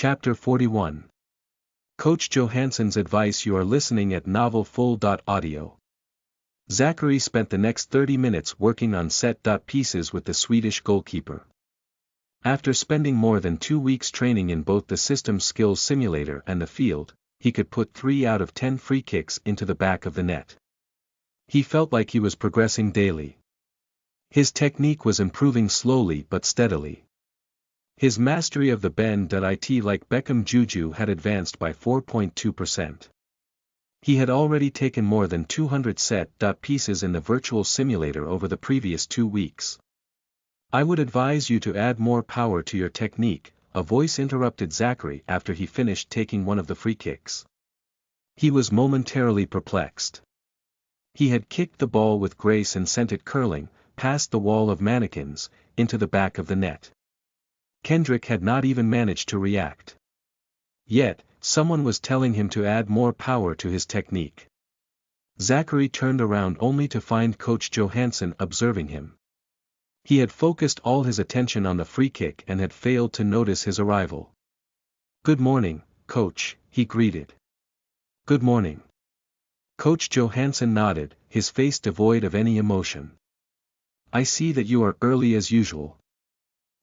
Chapter 41. Coach Johansson's advice. You are listening at Novel Full. Audio. Zachary spent the next 30 minutes working on set pieces with the Swedish goalkeeper. After spending more than 2 weeks training in both the system skills simulator and the field, he could put 3 out of 10 free kicks into the back of the net. He felt like he was progressing daily. His technique was improving slowly but steadily. His mastery of the bend.it like Beckham Juju had advanced by 4.2%. He had already taken more than 200 set pieces in the virtual simulator over the previous 2 weeks. I would advise you to add more power to your technique, a voice interrupted Zachary after he finished taking one of the free kicks. He was momentarily perplexed. He had kicked the ball with grace and sent it curling, past the wall of mannequins, into the back of the net. Kendrick had not even managed to react. Yet, someone was telling him to add more power to his technique. Zachary turned around only to find Coach Johansson observing him. He had focused all his attention on the free kick and had failed to notice his arrival. "Good morning, Coach," he greeted. "Good morning." Coach Johansson nodded, his face devoid of any emotion. "I see that you are early as usual.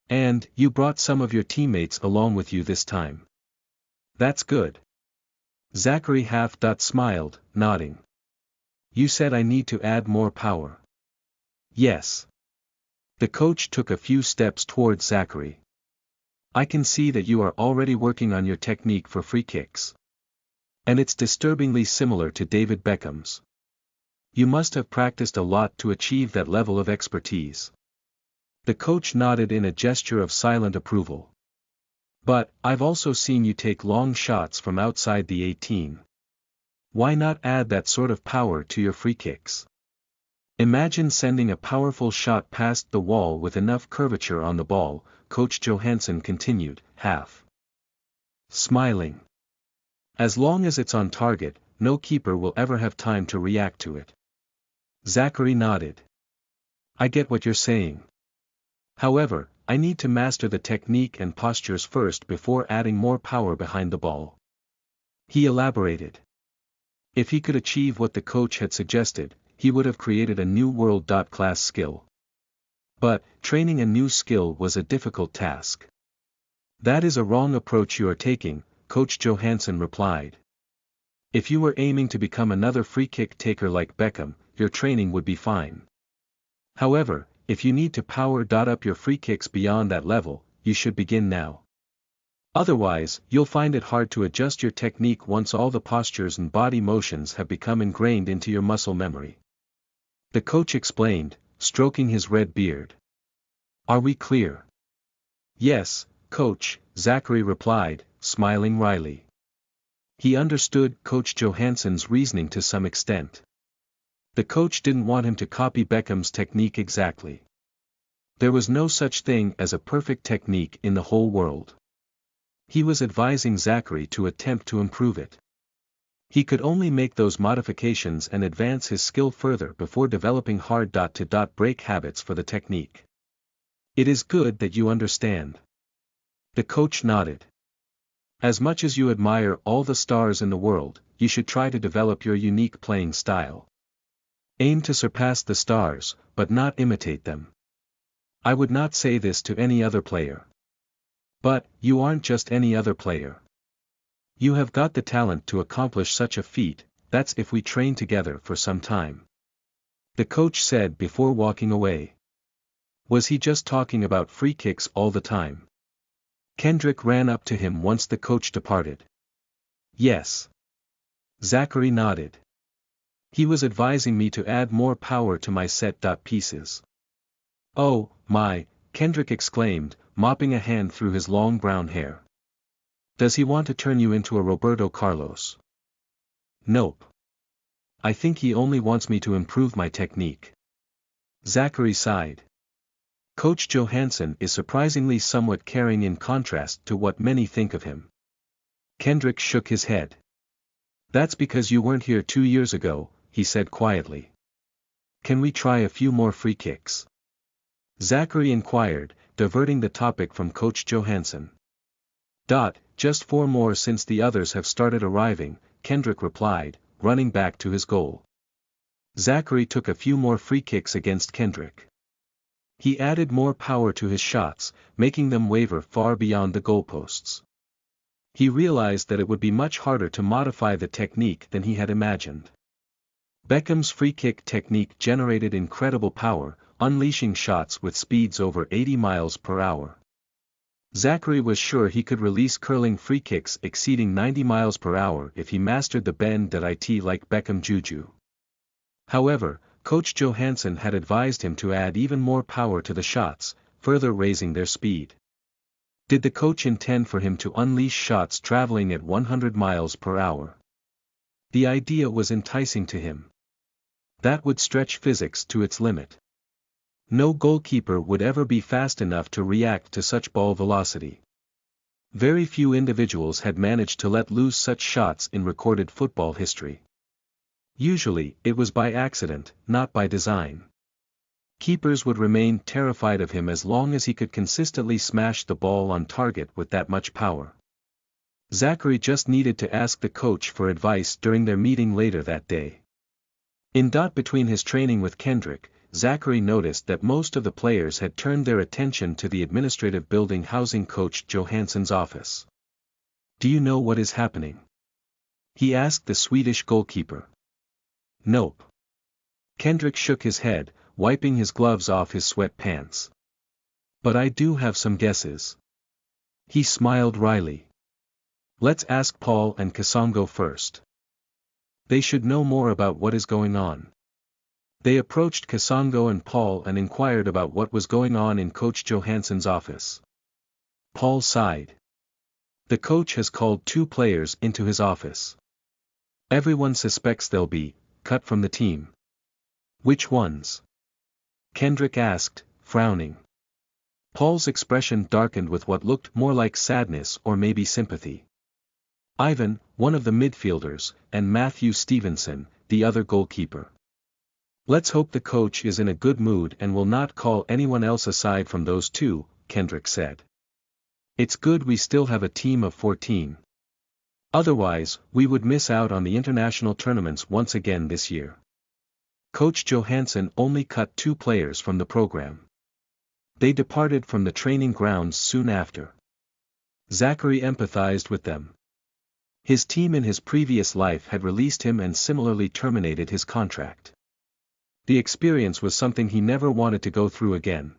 And, you brought some of your teammates along with you this time. That's good." Zachary half smiled, nodding. "You said I need to add more power." "Yes." The coach took a few steps towards Zachary. "I can see that you are already working on your technique for free kicks. And it's disturbingly similar to David Beckham's. You must have practiced a lot to achieve that level of expertise." The coach nodded in a gesture of silent approval. "But, I've also seen you take long shots from outside the 18. Why not add that sort of power to your free kicks? Imagine sending a powerful shot past the wall with enough curvature on the ball," Coach Johansson continued, half smiling. "As long as it's on target, no keeper will ever have time to react to it." Zachary nodded. "I get what you're saying. However, I need to master the technique and postures first before adding more power behind the ball." He elaborated. If he could achieve what the coach had suggested, he would have created a new world-class skill. But, training a new skill was a difficult task. "That is a wrong approach you are taking," Coach Johansson replied. "If you were aiming to become another free kick taker like Beckham, your training would be fine. However, if you need to power up your free kicks beyond that level, you should begin now. Otherwise, you'll find it hard to adjust your technique once all the postures and body motions have become ingrained into your muscle memory." The coach explained, stroking his red beard. "Are we clear?" "Yes, Coach," Zachary replied, smiling wryly. He understood Coach Johansson's reasoning to some extent. The coach didn't want him to copy Beckham's technique exactly. There was no such thing as a perfect technique in the whole world. He was advising Zachary to attempt to improve it. He could only make those modifications and advance his skill further before developing hard to break habits for the technique. "It is good that you understand." The coach nodded. "As much as you admire all the stars in the world, you should try to develop your unique playing style. Aim to surpass the stars, but not imitate them. I would not say this to any other player. But, you aren't just any other player. You have got the talent to accomplish such a feat, that's if we train together for some time." The coach said before walking away. Was he just talking about free kicks all the time? Kendrick ran up to him once the coach departed. "Yes." Zachary nodded. "He was advising me to add more power to my set pieces." "Oh, my," Kendrick exclaimed, mopping a hand through his long brown hair. "Does he want to turn you into a Roberto Carlos?" "Nope. I think he only wants me to improve my technique." Zachary sighed. Coach Johansson is surprisingly somewhat caring in contrast to what many think of him. Kendrick shook his head. "That's because you weren't here 2 years ago," he said quietly. "Can we try a few more free kicks?" Zachary inquired, diverting the topic from Coach Johansson. Just 4 more since the others have started arriving, Kendrick replied, running back to his goal. Zachary took a few more free kicks against Kendrick. He added more power to his shots, making them waver far beyond the goalposts. He realized that it would be much harder to modify the technique than he had imagined. Beckham's free kick technique generated incredible power, unleashing shots with speeds over 80 miles per hour. Zachary was sure he could release curling free kicks exceeding 90 miles per hour if he mastered the bend that it like Beckham Juju. However, Coach Johansson had advised him to add even more power to the shots, further raising their speed. Did the coach intend for him to unleash shots traveling at 100 miles per hour? The idea was enticing to him. That would stretch physics to its limit. No goalkeeper would ever be fast enough to react to such ball velocity. Very few individuals had managed to let loose such shots in recorded football history. Usually, it was by accident, not by design. Keepers would remain terrified of him as long as he could consistently smash the ball on target with that much power. Zachary just needed to ask the coach for advice during their meeting later that day. Between his training with Kendrick, Zachary noticed that most of the players had turned their attention to the administrative building housing Coach Johansson's office. "Do you know what is happening?" he asked the Swedish goalkeeper. "Nope." Kendrick shook his head, wiping his gloves off his sweat pants. "But I do have some guesses." He smiled wryly. "Let's ask Paul and Kasongo first. They should know more about what is going on." They approached Kasongo and Paul and inquired about what was going on in Coach Johansson's office. Paul sighed. "The coach has called 2 players into his office. Everyone suspects they'll be cut from the team." "Which ones?" Kendrick asked, frowning. Paul's expression darkened with what looked more like sadness or maybe sympathy. "Ivan, one of the midfielders, and Matthew Stevenson, the other goalkeeper." "Let's hope the coach is in a good mood and will not call anyone else aside from those 2, Kendrick said. "It's good we still have a team of 14. Otherwise, we would miss out on the international tournaments once again this year." Coach Johansson only cut 2 players from the program. They departed from the training grounds soon after. Zachary empathized with them. His team in his previous life had released him and similarly terminated his contract. The experience was something he never wanted to go through again.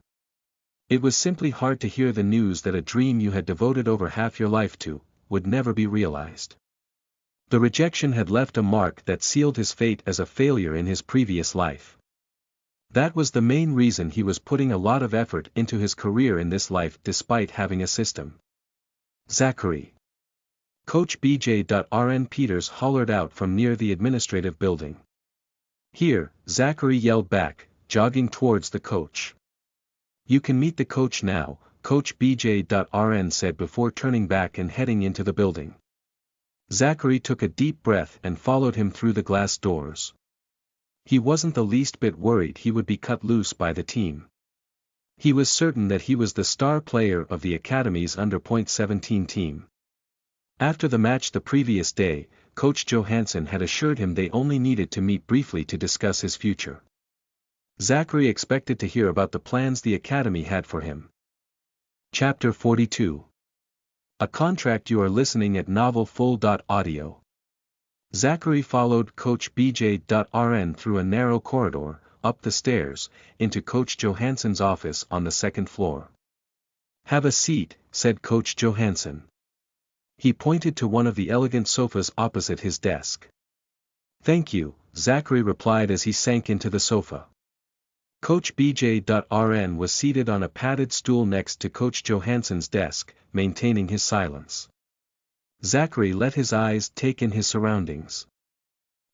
It was simply hard to hear the news that a dream you had devoted over half your life to would never be realized. The rejection had left a mark that sealed his fate as a failure in his previous life. That was the main reason he was putting a lot of effort into his career in this life despite having a system. "Zachary!" Coach BJ.RN Peters hollered out from near the administrative building. "Here," Zachary yelled back, jogging towards the coach. "You can meet the coach now," Coach BJ.RN said before turning back and heading into the building. Zachary took a deep breath and followed him through the glass doors. He wasn't the least bit worried he would be cut loose by the team. He was certain that he was the star player of the Academy's under-17 team. After the match the previous day, Coach Johansson had assured him they only needed to meet briefly to discuss his future. Zachary expected to hear about the plans the Academy had for him. Chapter 42. A contract. You are listening at novelfull.audio. Zachary followed Coach BJ.RN through a narrow corridor, up the stairs, into Coach Johansson's office on the 2nd floor. "Have a seat," said Coach Johansson. He pointed to one of the elegant sofas opposite his desk. "Thank you," Zachary replied as he sank into the sofa. Coach BJ.RN was seated on a padded stool next to Coach Johansson's desk, maintaining his silence. Zachary let his eyes take in his surroundings.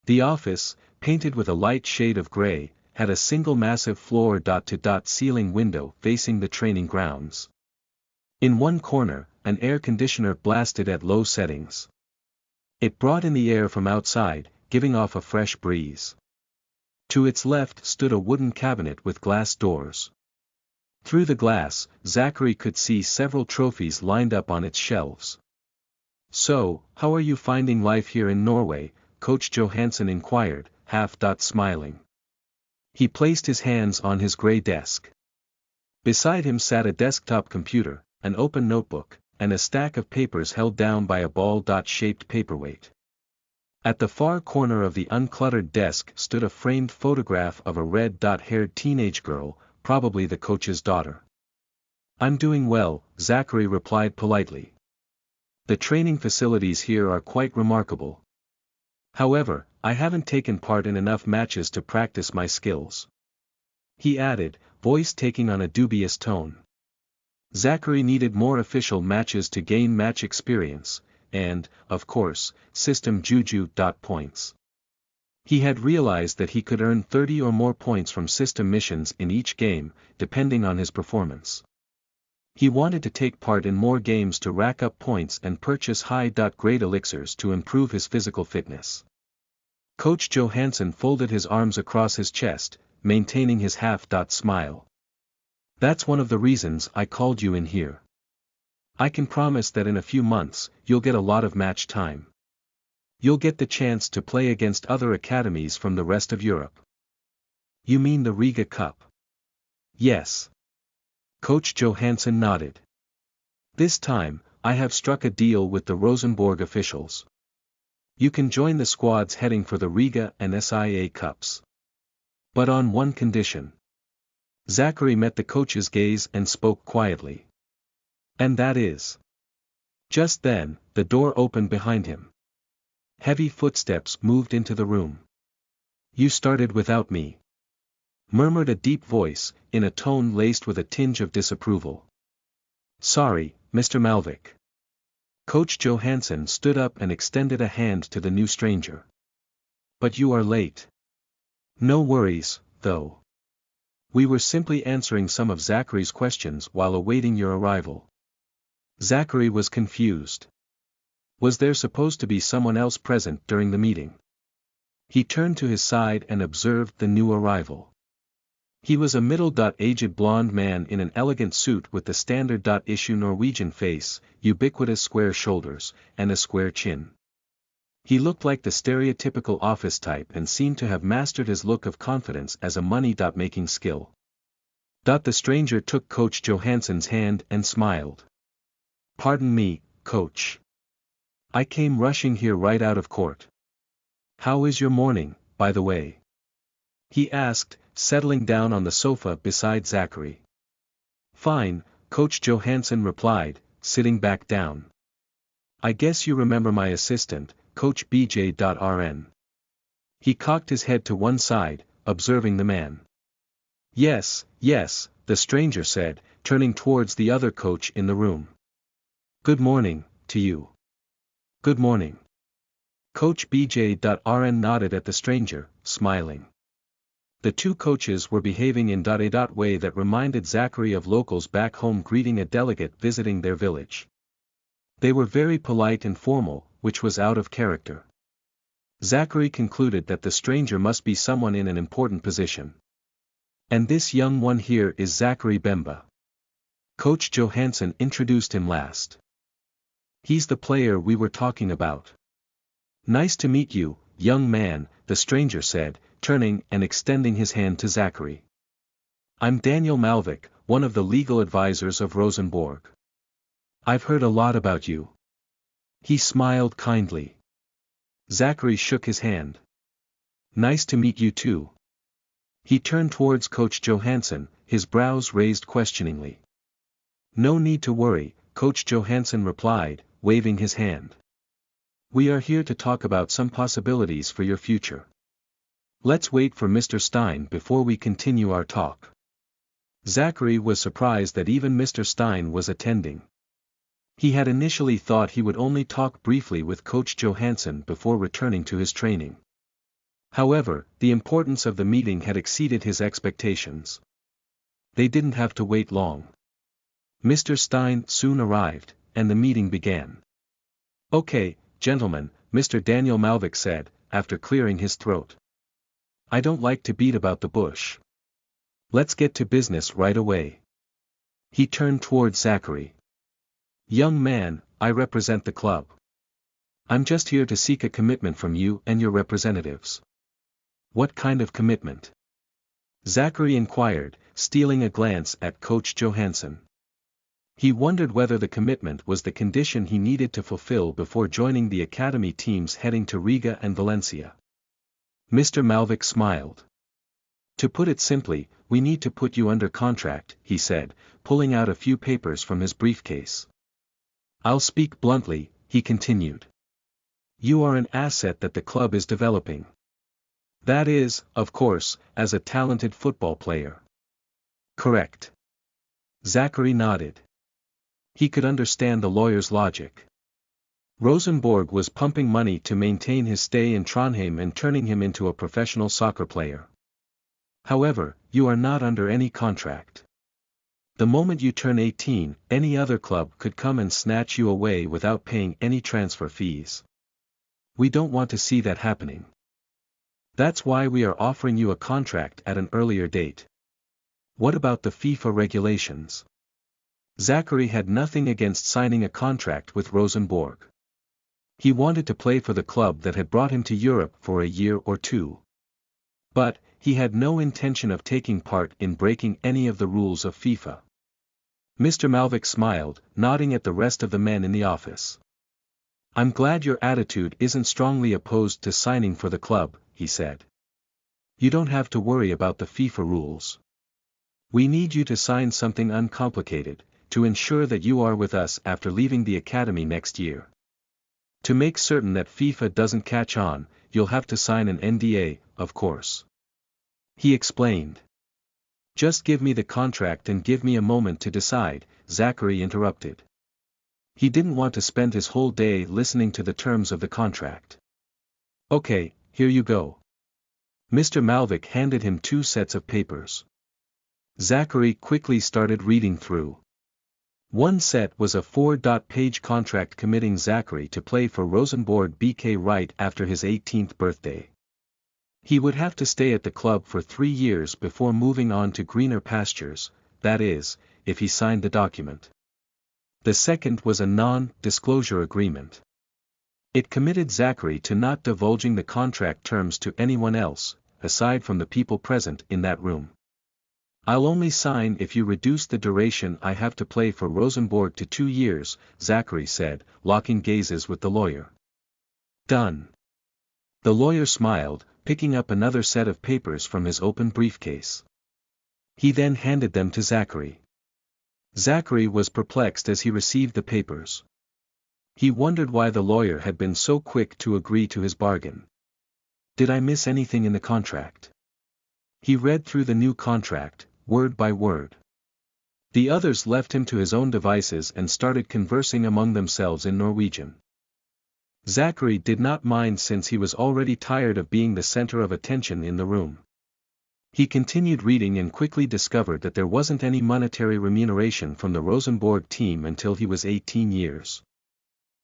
The office, painted with a light shade of gray, had a single massive floor-to-ceiling window facing the training grounds. In one corner, an air conditioner blasted at low settings. It brought in the air from outside, giving off a fresh breeze. To its left stood a wooden cabinet with glass doors. Through the glass, Zachary could see several trophies lined up on its shelves. So, how are you finding life here in Norway? Coach Johansson inquired, smiling. He placed his hands on his gray desk. Beside him sat a desktop computer, an open notebook, and a stack of papers held down by a ball-shaped paperweight. At the far corner of the uncluttered desk stood a framed photograph of a red-haired teenage girl, probably the coach's daughter. I'm doing well, Zachary replied politely. The training facilities here are quite remarkable. However, I haven't taken part in enough matches to practice my skills. He added, voice taking on a dubious tone. Zachary needed more official matches to gain match experience, and, of course, system juju. Points. He had realized that he could earn 30 or more points from system missions in each game, depending on his performance. He wanted to take part in more games to rack up points and purchase high-grade elixirs to improve his physical fitness. Coach Johansson folded his arms across his chest, maintaining his smile. That's one of the reasons I called you in here. I can promise that in a few months, you'll get a lot of match time. You'll get the chance to play against other academies from the rest of Europe. You mean the Riga Cup? Yes. Coach Johansson nodded. This time, I have struck a deal with the Rosenborg officials. You can join the squads heading for the Riga and SIA Cups. But on one condition. Zachary met the coach's gaze and spoke quietly. And that is. Just then, the door opened behind him. Heavy footsteps moved into the room. You started without me. Murmured a deep voice, in a tone laced with a tinge of disapproval. Sorry, Mr. Malvik. Coach Johansson stood up and extended a hand to the new stranger. But you are late. No worries, though. We were simply answering some of Zachary's questions while awaiting your arrival. Zachary was confused. Was there supposed to be someone else present during the meeting? He turned to his side and observed the new arrival. He was a middle-aged blonde man in an elegant suit with the standard-issue Norwegian face, ubiquitous square shoulders, and a square chin. He looked like the stereotypical office type and seemed to have mastered his look of confidence as a money-making skill. The stranger took Coach Johansson's hand and smiled. Pardon me, Coach. I came rushing here right out of court. How is your morning, by the way? He asked, settling down on the sofa beside Zachary. Fine, Coach Johansson replied, sitting back down. I guess you remember my assistant, Coach BJ.RN. He cocked his head to one side, observing the man. Yes, the stranger said, turning towards the other coach in the room. Good morning, to you. Good morning. Coach BJ.RN nodded at the stranger, smiling. The two coaches were behaving in a way that reminded Zachary of locals back home greeting a delegate visiting their village. They were very polite and formal, which was out of character. Zachary concluded that the stranger must be someone in an important position. And this young one here is Zachary Bemba. Coach Johansson introduced him last. He's the player we were talking about. Nice to meet you, young man, the stranger said, turning and extending his hand to Zachary. I'm Daniel Malvik, one of the legal advisors of Rosenborg. I've heard a lot about you. He smiled kindly. Zachary shook his hand. Nice to meet you too. He turned towards Coach Johansson, his brows raised questioningly. No need to worry, Coach Johansson replied, waving his hand. We are here to talk about some possibilities for your future. Let's wait for Mr. Stein before we continue our talk. Zachary was surprised that even Mr. Stein was attending. He had initially thought he would only talk briefly with Coach Johansson before returning to his training. However, the importance of the meeting had exceeded his expectations. They didn't have to wait long. Mr. Stein soon arrived, and the meeting began. Okay, gentlemen, Mr. Daniel Malvik said, after clearing his throat. I don't like to beat about the bush. Let's get to business right away. He turned towards Zachary. Young man, I represent the club. I'm just here to seek a commitment from you and your representatives. What kind of commitment? Zachary inquired, stealing a glance at Coach Johansson. He wondered whether the commitment was the condition he needed to fulfill before joining the academy teams heading to Riga and Valencia. Mr. Malvik smiled. To put it simply, we need to put you under contract, he said, pulling out a few papers from his briefcase. I'll speak bluntly, he continued. You are an asset that the club is developing. That is, of course, as a talented football player. Correct. Zachary nodded. He could understand the lawyer's logic. Rosenborg was pumping money to maintain his stay in Trondheim and turning him into a professional soccer player. However, you are not under any contract. The moment you turn 18, any other club could come and snatch you away without paying any transfer fees. We don't want to see that happening. That's why we are offering you a contract at an earlier date. What about the FIFA regulations? Zachary had nothing against signing a contract with Rosenborg. He wanted to play for the club that had brought him to Europe for a year or two. But, he had no intention of taking part in breaking any of the rules of FIFA. Mr. Malvik smiled, nodding at the rest of the men in the office. I'm glad your attitude isn't strongly opposed to signing for the club, he said. You don't have to worry about the FIFA rules. We need you to sign something uncomplicated, to ensure that you are with us after leaving the academy next year. To make certain that FIFA doesn't catch on, you'll have to sign an NDA, of course. He explained. Just give me the contract and give me a moment to decide, Zachary interrupted. He didn't want to spend his whole day listening to the terms of the contract. Okay, here you go. Mr. Malvik handed him 2 sets of papers. Zachary quickly started reading through. One set was a 4-page contract committing Zachary to play for Rosenborg BK right after his 18th birthday. He would have to stay at the club for 3 years before moving on to greener pastures, that is, if he signed the document. The second was a non-disclosure agreement. It committed Zachary to not divulging the contract terms to anyone else, aside from the people present in that room. I'll only sign if you reduce the duration I have to play for Rosenborg to 2 years, Zachary said, locking gazes with the lawyer. Done. The lawyer smiled, picking up another set of papers from his open briefcase. He then handed them to Zachary. Zachary was perplexed as he received the papers. He wondered why the lawyer had been so quick to agree to his bargain. Did I miss anything in the contract? He read through the new contract, word by word. The others left him to his own devices and started conversing among themselves in Norwegian. Zachary did not mind since he was already tired of being the center of attention in the room. He continued reading and quickly discovered that there wasn't any monetary remuneration from the Rosenborg team until he was 18 years.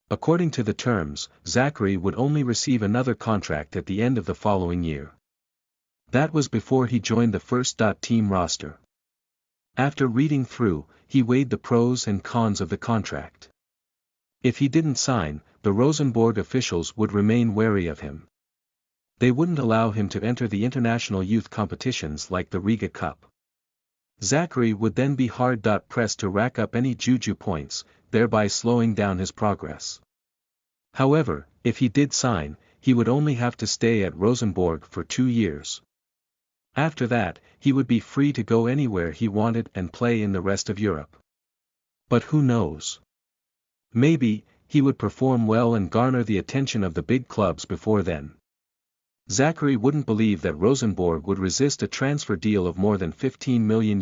According to the terms, Zachary would only receive another contract at the end of the following year. That was before he joined the first team roster. After reading through, he weighed the pros and cons of the contract. If he didn't sign, the Rosenborg officials would remain wary of him. They wouldn't allow him to enter the international youth competitions like the Riga Cup. Zachary would then be hard-pressed to rack up any juju points, thereby slowing down his progress. However, if he did sign, he would only have to stay at Rosenborg for 2 years. After that, he would be free to go anywhere he wanted and play in the rest of Europe. But who knows? Maybe, he would perform well and garner the attention of the big clubs before then. Zachary wouldn't believe that Rosenborg would resist a transfer deal of more than $15 million.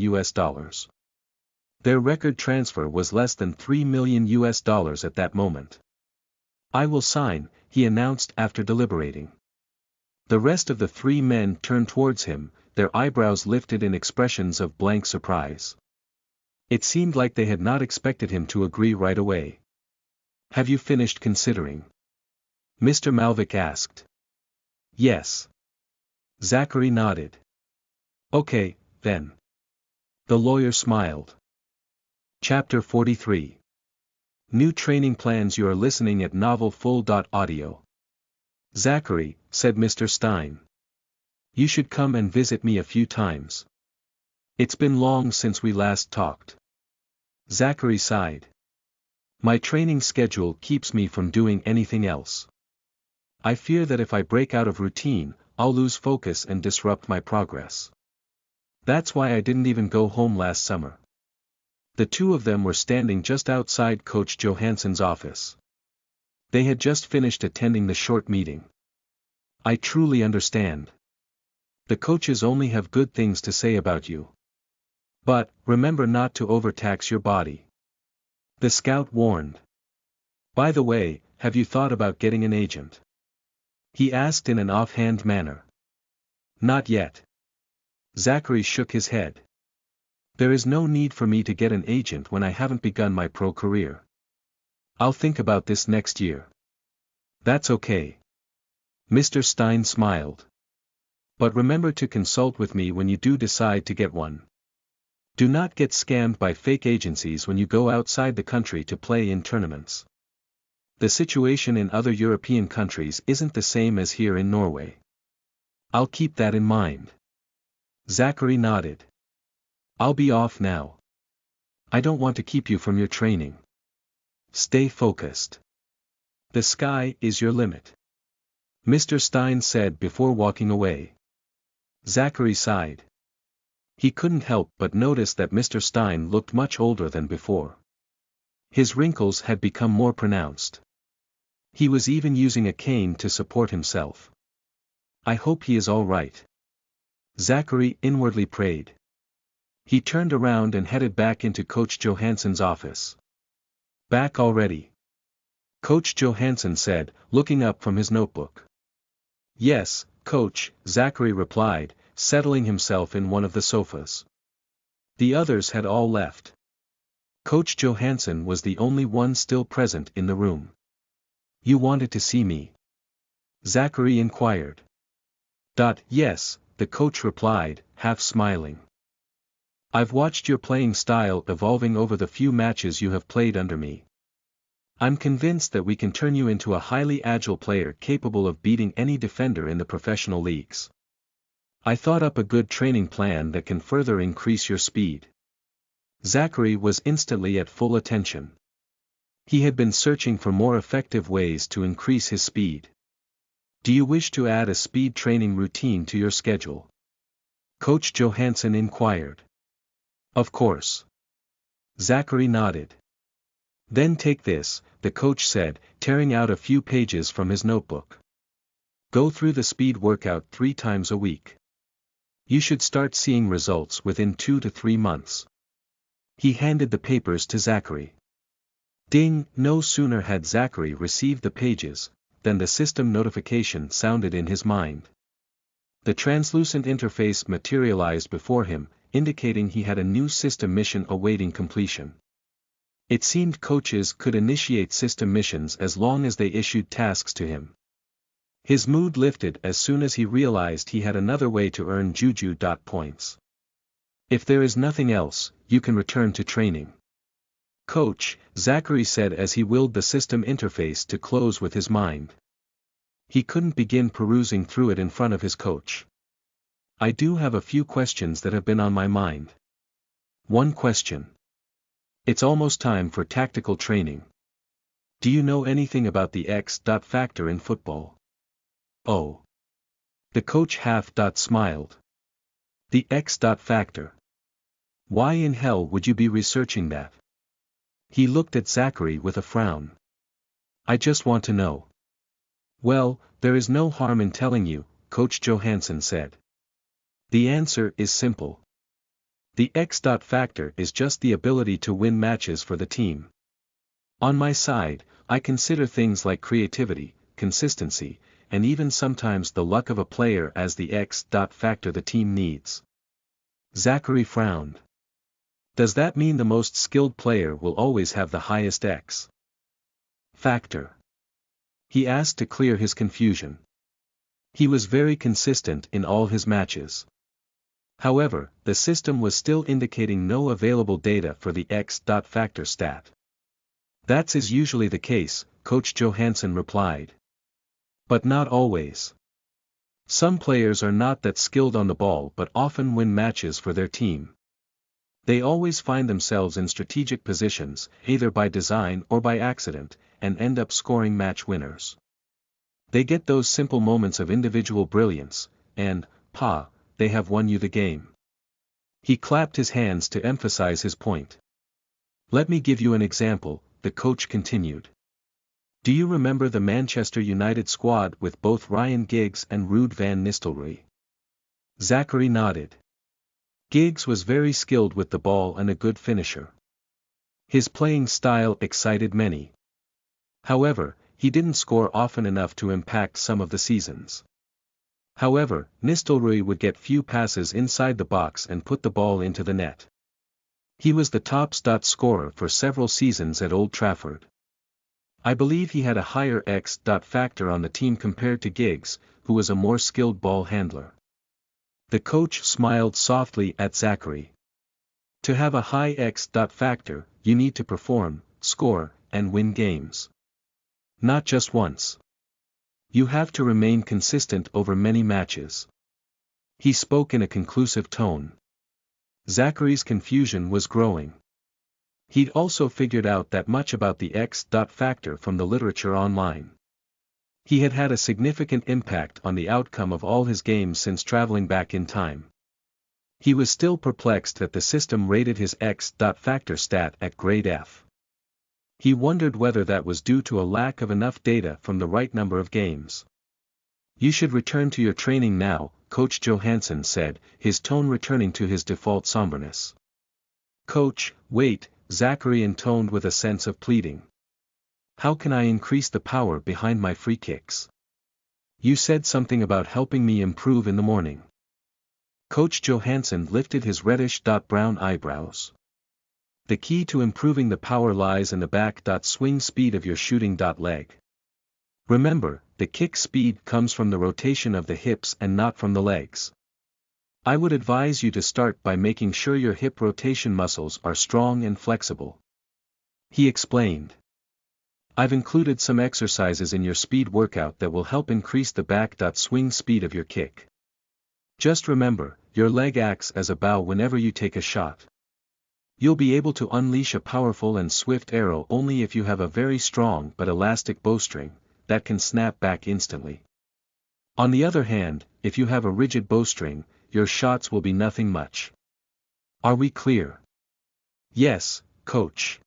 Their record transfer was less than $3 million at that moment. I will sign, he announced after deliberating. The rest of the 3 men turned towards him, their eyebrows lifted in expressions of blank surprise. It seemed like they had not expected him to agree right away. Have you finished considering? Mr. Malvik asked. Yes. Zachary nodded. Okay, then. The lawyer smiled. Chapter 43. New training plans. You are listening at novelfull.audio. Zachary, said Mr. Stein. You should come and visit me a few times. It's been long since we last talked. Zachary sighed. My training schedule keeps me from doing anything else. I fear that if I break out of routine, I'll lose focus and disrupt my progress. That's why I didn't even go home last summer. The two of them were standing just outside Coach Johansson's office. They had just finished attending the short meeting. I truly understand. The coaches only have good things to say about you. But, remember not to overtax your body. The scout warned. By the way, have you thought about getting an agent? He asked in an offhand manner. Not yet. Zachary shook his head. There is no need for me to get an agent when I haven't begun my pro career. I'll think about this next year. That's okay. Mr. Stein smiled. But remember to consult with me when you do decide to get one. Do not get scammed by fake agencies when you go outside the country to play in tournaments. The situation in other European countries isn't the same as here in Norway. I'll keep that in mind. Zachary nodded. I'll be off now. I don't want to keep you from your training. Stay focused. The sky is your limit. Mr. Stein said before walking away. Zachary sighed. He couldn't help but notice that Mr. Stein looked much older than before. His wrinkles had become more pronounced. He was even using a cane to support himself. I hope he is all right. Zachary inwardly prayed. He turned around and headed back into Coach Johansson's office. Back already? Coach Johansson said, looking up from his notebook. Yes, Coach, Zachary replied, settling himself in one of the sofas. The others had all left. Coach Johansson was the only one still present in the room. You wanted to see me? Zachary inquired. Yes, the coach replied, half smiling. I've watched your playing style evolving over the few matches you have played under me. I'm convinced that we can turn you into a highly agile player capable of beating any defender in the professional leagues. I thought up a good training plan that can further increase your speed. Zachary was instantly at full attention. He had been searching for more effective ways to increase his speed. Do you wish to add a speed training routine to your schedule? Coach Johansson inquired. Of course. Zachary nodded. Then take this, the coach said, tearing out a few pages from his notebook. Go through the speed workout 3 times a week. You should start seeing results within 2 to 3 months. He handed the papers to Zachary. Ding! No sooner had Zachary received the pages, than the system notification sounded in his mind. The translucent interface materialized before him, indicating he had a new system mission awaiting completion. It seemed coaches could initiate system missions as long as they issued tasks to him. His mood lifted as soon as he realized he had another way to earn Juju points. If there is nothing else, you can return to training. Coach, Zachary said as he willed the system interface to close with his mind. He couldn't begin perusing through it in front of his coach. I do have a few questions that have been on my mind. One question. It's almost time for tactical training. Do you know anything about the X factor in football? Oh. The coach half smiled. The X factor. Why in hell would you be researching that? He looked at Zachary with a frown. I just want to know. Well, there is no harm in telling you, Coach Johansson said. The answer is simple. The X factor is just the ability to win matches for the team. On my side, I consider things like creativity, consistency, and even sometimes the luck of a player as the X factor the team needs. Zachary frowned. Does that mean the most skilled player will always have the highest X factor? He asked to clear his confusion. He was very consistent in all his matches. However, the system was still indicating no available data for the X factor stat. That is usually the case, Coach Johansson replied. But not always. Some players are not that skilled on the ball but often win matches for their team. They always find themselves in strategic positions, either by design or by accident, and end up scoring match winners. They get those simple moments of individual brilliance, and, they have won you the game. He clapped his hands to emphasize his point. Let me give you an example, the coach continued. Do you remember the Manchester United squad with both Ryan Giggs and Ruud van Nistelrooy? Zachary nodded. Giggs was very skilled with the ball and a good finisher. His playing style excited many. However, he didn't score often enough to impact some of the seasons. However, Nistelrooy would get few passes inside the box and put the ball into the net. He was the top scorer for several seasons at Old Trafford. I believe he had a higher X factor on the team compared to Giggs, who was a more skilled ball handler. The coach smiled softly at Zachary. To have a high X factor, you need to perform, score, and win games. Not just once. You have to remain consistent over many matches. He spoke in a conclusive tone. Zachary's confusion was growing. He'd also figured out that much about the X factor from the literature online. He had had a significant impact on the outcome of all his games since traveling back in time. He was still perplexed that the system rated his X factor stat at grade F. He wondered whether that was due to a lack of enough data from the right number of games. You should return to your training now, Coach Johansson said, his tone returning to his default somberness. Coach, wait, Zachary intoned with a sense of pleading. How can I increase the power behind my free kicks? You said something about helping me improve in the morning. Coach Johansson lifted his reddish-brown eyebrows. The key to improving the power lies in the back-swing speed of your shooting leg. Remember, the kick speed comes from the rotation of the hips and not from the legs. I would advise you to start by making sure your hip rotation muscles are strong and flexible. He explained. I've included some exercises in your speed workout that will help increase the back-swing speed of your kick. Just remember, your leg acts as a bow whenever you take a shot. You'll be able to unleash a powerful and swift arrow only if you have a very strong but elastic bowstring that can snap back instantly. On the other hand, if you have a rigid bowstring, your shots will be nothing much. Are we clear? Yes, Coach.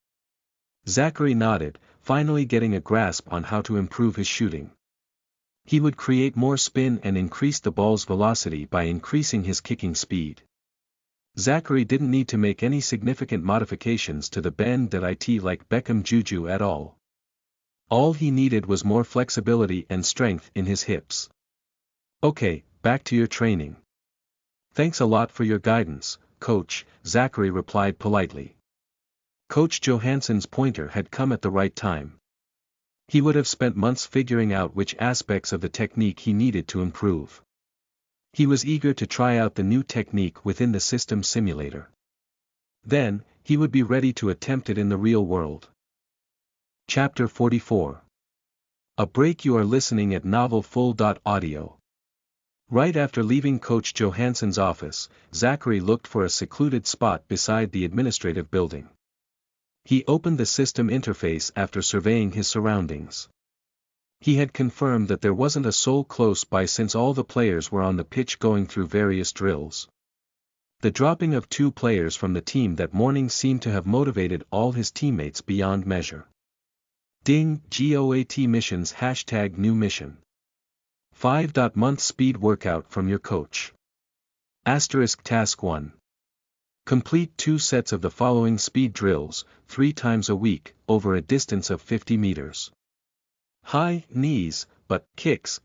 Zachary nodded, finally getting a grasp on how to improve his shooting. He would create more spin and increase the ball's velocity by increasing his kicking speed. Zachary didn't need to make any significant modifications to the bend like Beckham Juju at all. All he needed was more flexibility and strength in his hips. Okay, back to your training. Thanks a lot for your guidance, Coach, Zachary replied politely. Coach Johansson's pointer had come at the right time. He would have spent months figuring out which aspects of the technique he needed to improve. He was eager to try out the new technique within the system simulator. Then, he would be ready to attempt it in the real world. Chapter 44. A break. You are listening at novelfull.audio. Right after leaving Coach Johansson's office, Zachary looked for a secluded spot beside the administrative building. He opened the system interface after surveying his surroundings. He had confirmed that there wasn't a soul close by since all the players were on the pitch going through various drills. The dropping of 2 players from the team that morning seemed to have motivated all his teammates beyond measure. Ding, GOAT missions #new mission. 5-month speed workout from your coach. Task 1. Complete 2 sets of the following speed drills, 3 times a week, over a distance of 50 meters. High, knees, but, kicks,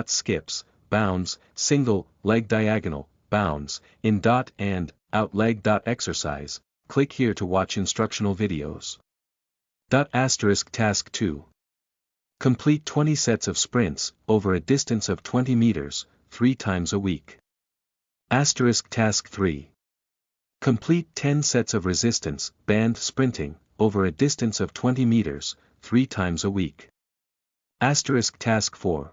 skips, bounds, single, leg diagonal, bounds, in and, out leg. Exercise, click here to watch instructional videos. Task 2. Complete 20 sets of sprints, over a distance of 20 meters, 3 times a week. Task 3. Complete 10 sets of resistance, band sprinting, over a distance of 20 meters, 3 times a week. Task 4.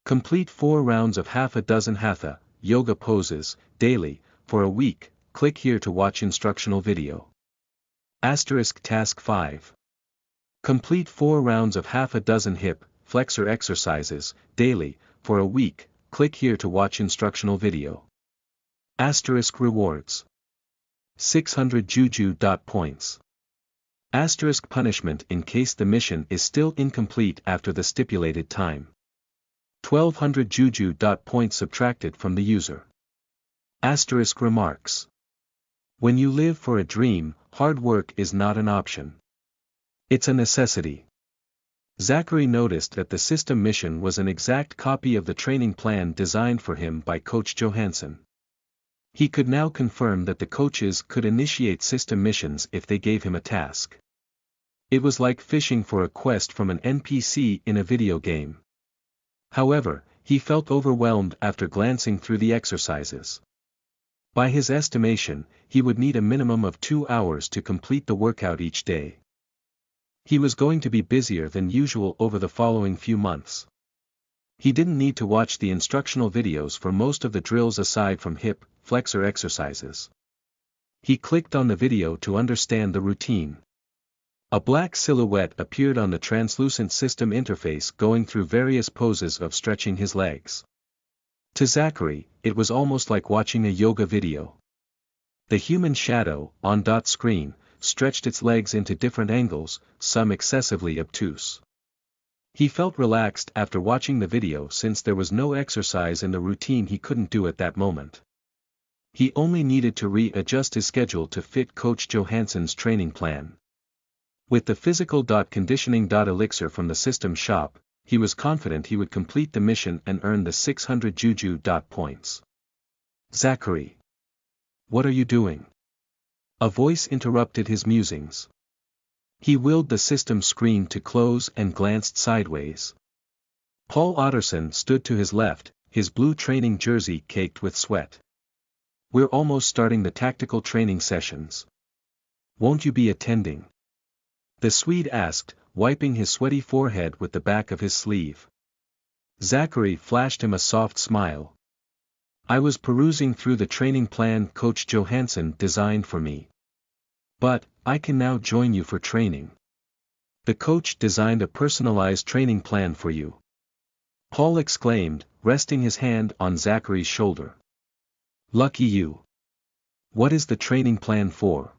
Complete 4 rounds of half a dozen hatha, yoga poses, daily, for a week. Click here to watch instructional video. Task 5. Complete 4 rounds of half a dozen hip, flexor exercises, daily, for a week. Click here to watch instructional video. Rewards. 600 Juju. Points. Punishment in case the mission is still incomplete after the stipulated time. 1200 Juju. Points subtracted from the user. Remarks. When you live for a dream, hard work is not an option. It's a necessity. Zachary noticed that the system mission was an exact copy of the training plan designed for him by Coach Johansson. He could now confirm that the coaches could initiate system missions if they gave him a task. It was like fishing for a quest from an NPC in a video game. However, he felt overwhelmed after glancing through the exercises. By his estimation, he would need a minimum of 2 hours to complete the workout each day. He was going to be busier than usual over the following few months. He didn't need to watch the instructional videos for most of the drills aside from hip, flexor exercises. He clicked on the video to understand the routine. A black silhouette appeared on the translucent system interface going through various poses of stretching his legs. To Zachary, it was almost like watching a yoga video. The human shadow, on screen, stretched its legs into different angles, some excessively obtuse. He felt relaxed after watching the video since there was no exercise in the routine he couldn't do at that moment. He only needed to readjust his schedule to fit Coach Johansson's training plan. With the physical conditioning elixir from the system shop, he was confident he would complete the mission and earn the 600 Juju. Points. Zachary. What are you doing? A voice interrupted his musings. He willed the system screen to close and glanced sideways. Paul Otterson stood to his left, his blue training jersey caked with sweat. We're almost starting the tactical training sessions. Won't you be attending? The Swede asked, wiping his sweaty forehead with the back of his sleeve. Zachary flashed him a soft smile. I was perusing through the training plan Coach Johansson designed for me. But, I can now join you for training. The coach designed a personalized training plan for you. Paul exclaimed, resting his hand on Zachary's shoulder. Lucky you. What is the training plan for?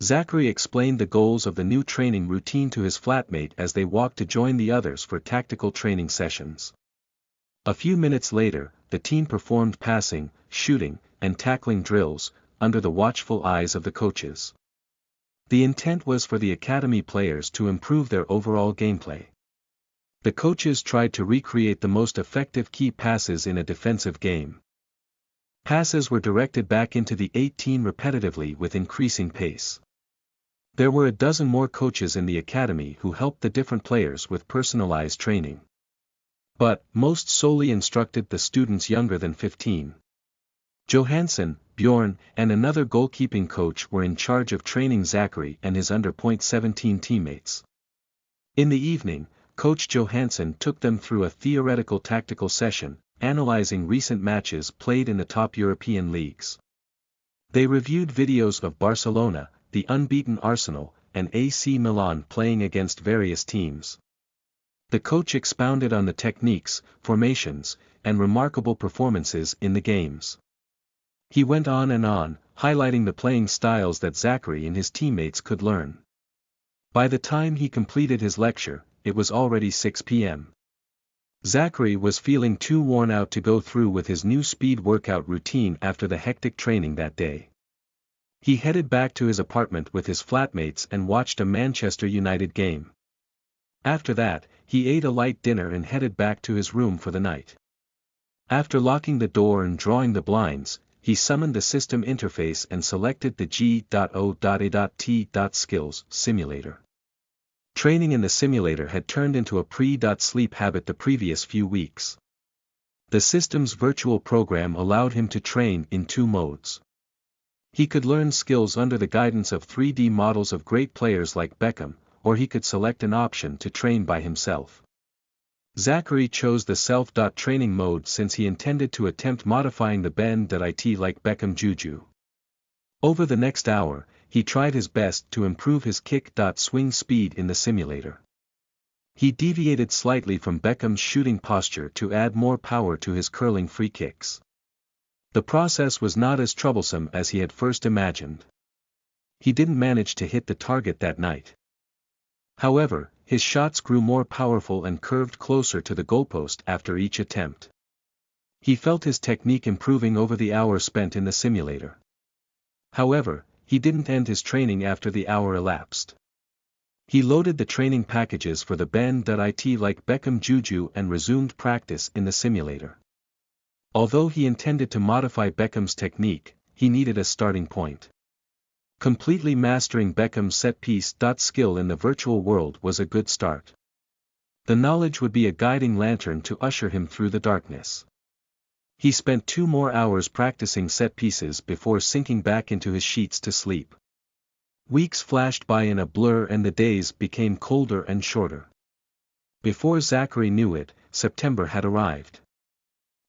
Zachary explained the goals of the new training routine to his flatmate as they walked to join the others for tactical training sessions. A few minutes later, the team performed passing, shooting, and tackling drills, under the watchful eyes of the coaches. The intent was for the academy players to improve their overall gameplay. The coaches tried to recreate the most effective key passes in a defensive game. Passes were directed back into the 18 repetitively with increasing pace. There were a dozen more coaches in the academy who helped the different players with personalized training. But, most solely instructed the students younger than 15. Johansson, Bjorn, and another goalkeeping coach were in charge of training Zachary and his under .17 teammates. In the evening, Coach Johansson took them through a theoretical tactical session, analyzing recent matches played in the top European leagues. They reviewed videos of Barcelona, the unbeaten Arsenal, and AC Milan playing against various teams. The coach expounded on the techniques, formations, and remarkable performances in the games. He went on, highlighting the playing styles that Zachary and his teammates could learn. By the time he completed his lecture, it was already 6 p.m. Zachary was feeling too worn out to go through with his new speed workout routine after the hectic training that day. He headed back to his apartment with his flatmates and watched a Manchester United game. After that, he ate a light dinner and headed back to his room for the night. After locking the door and drawing the blinds, he summoned the system interface and selected the G.O.A.T.skills simulator. Training in the simulator had turned into a pre-sleep habit the previous few weeks. The system's virtual program allowed him to train in 2 modes. He could learn skills under the guidance of 3D models of great players like Beckham, or he could select an option to train by himself. Zachary chose the self-training mode since he intended to attempt modifying the bend.it like Beckham Juju. Over the next hour, he tried his best to improve his kick.swing speed in the simulator. He deviated slightly from Beckham's shooting posture to add more power to his curling free kicks. The process was not as troublesome as he had first imagined. He didn't manage to hit the target that night. However, his shots grew more powerful and curved closer to the goalpost after each attempt. He felt his technique improving over the hour spent in the simulator. However, he didn't end his training after the hour elapsed. He loaded the training packages for the bend.it like Beckham Juju and resumed practice in the simulator. Although he intended to modify Beckham's technique, he needed a starting point. Completely mastering Beckham's set-piece skill in the virtual world was a good start. The knowledge would be a guiding lantern to usher him through the darkness. He spent 2 more hours practicing set pieces before sinking back into his sheets to sleep. Weeks flashed by in a blur and the days became colder and shorter. Before Zachary knew it, September had arrived.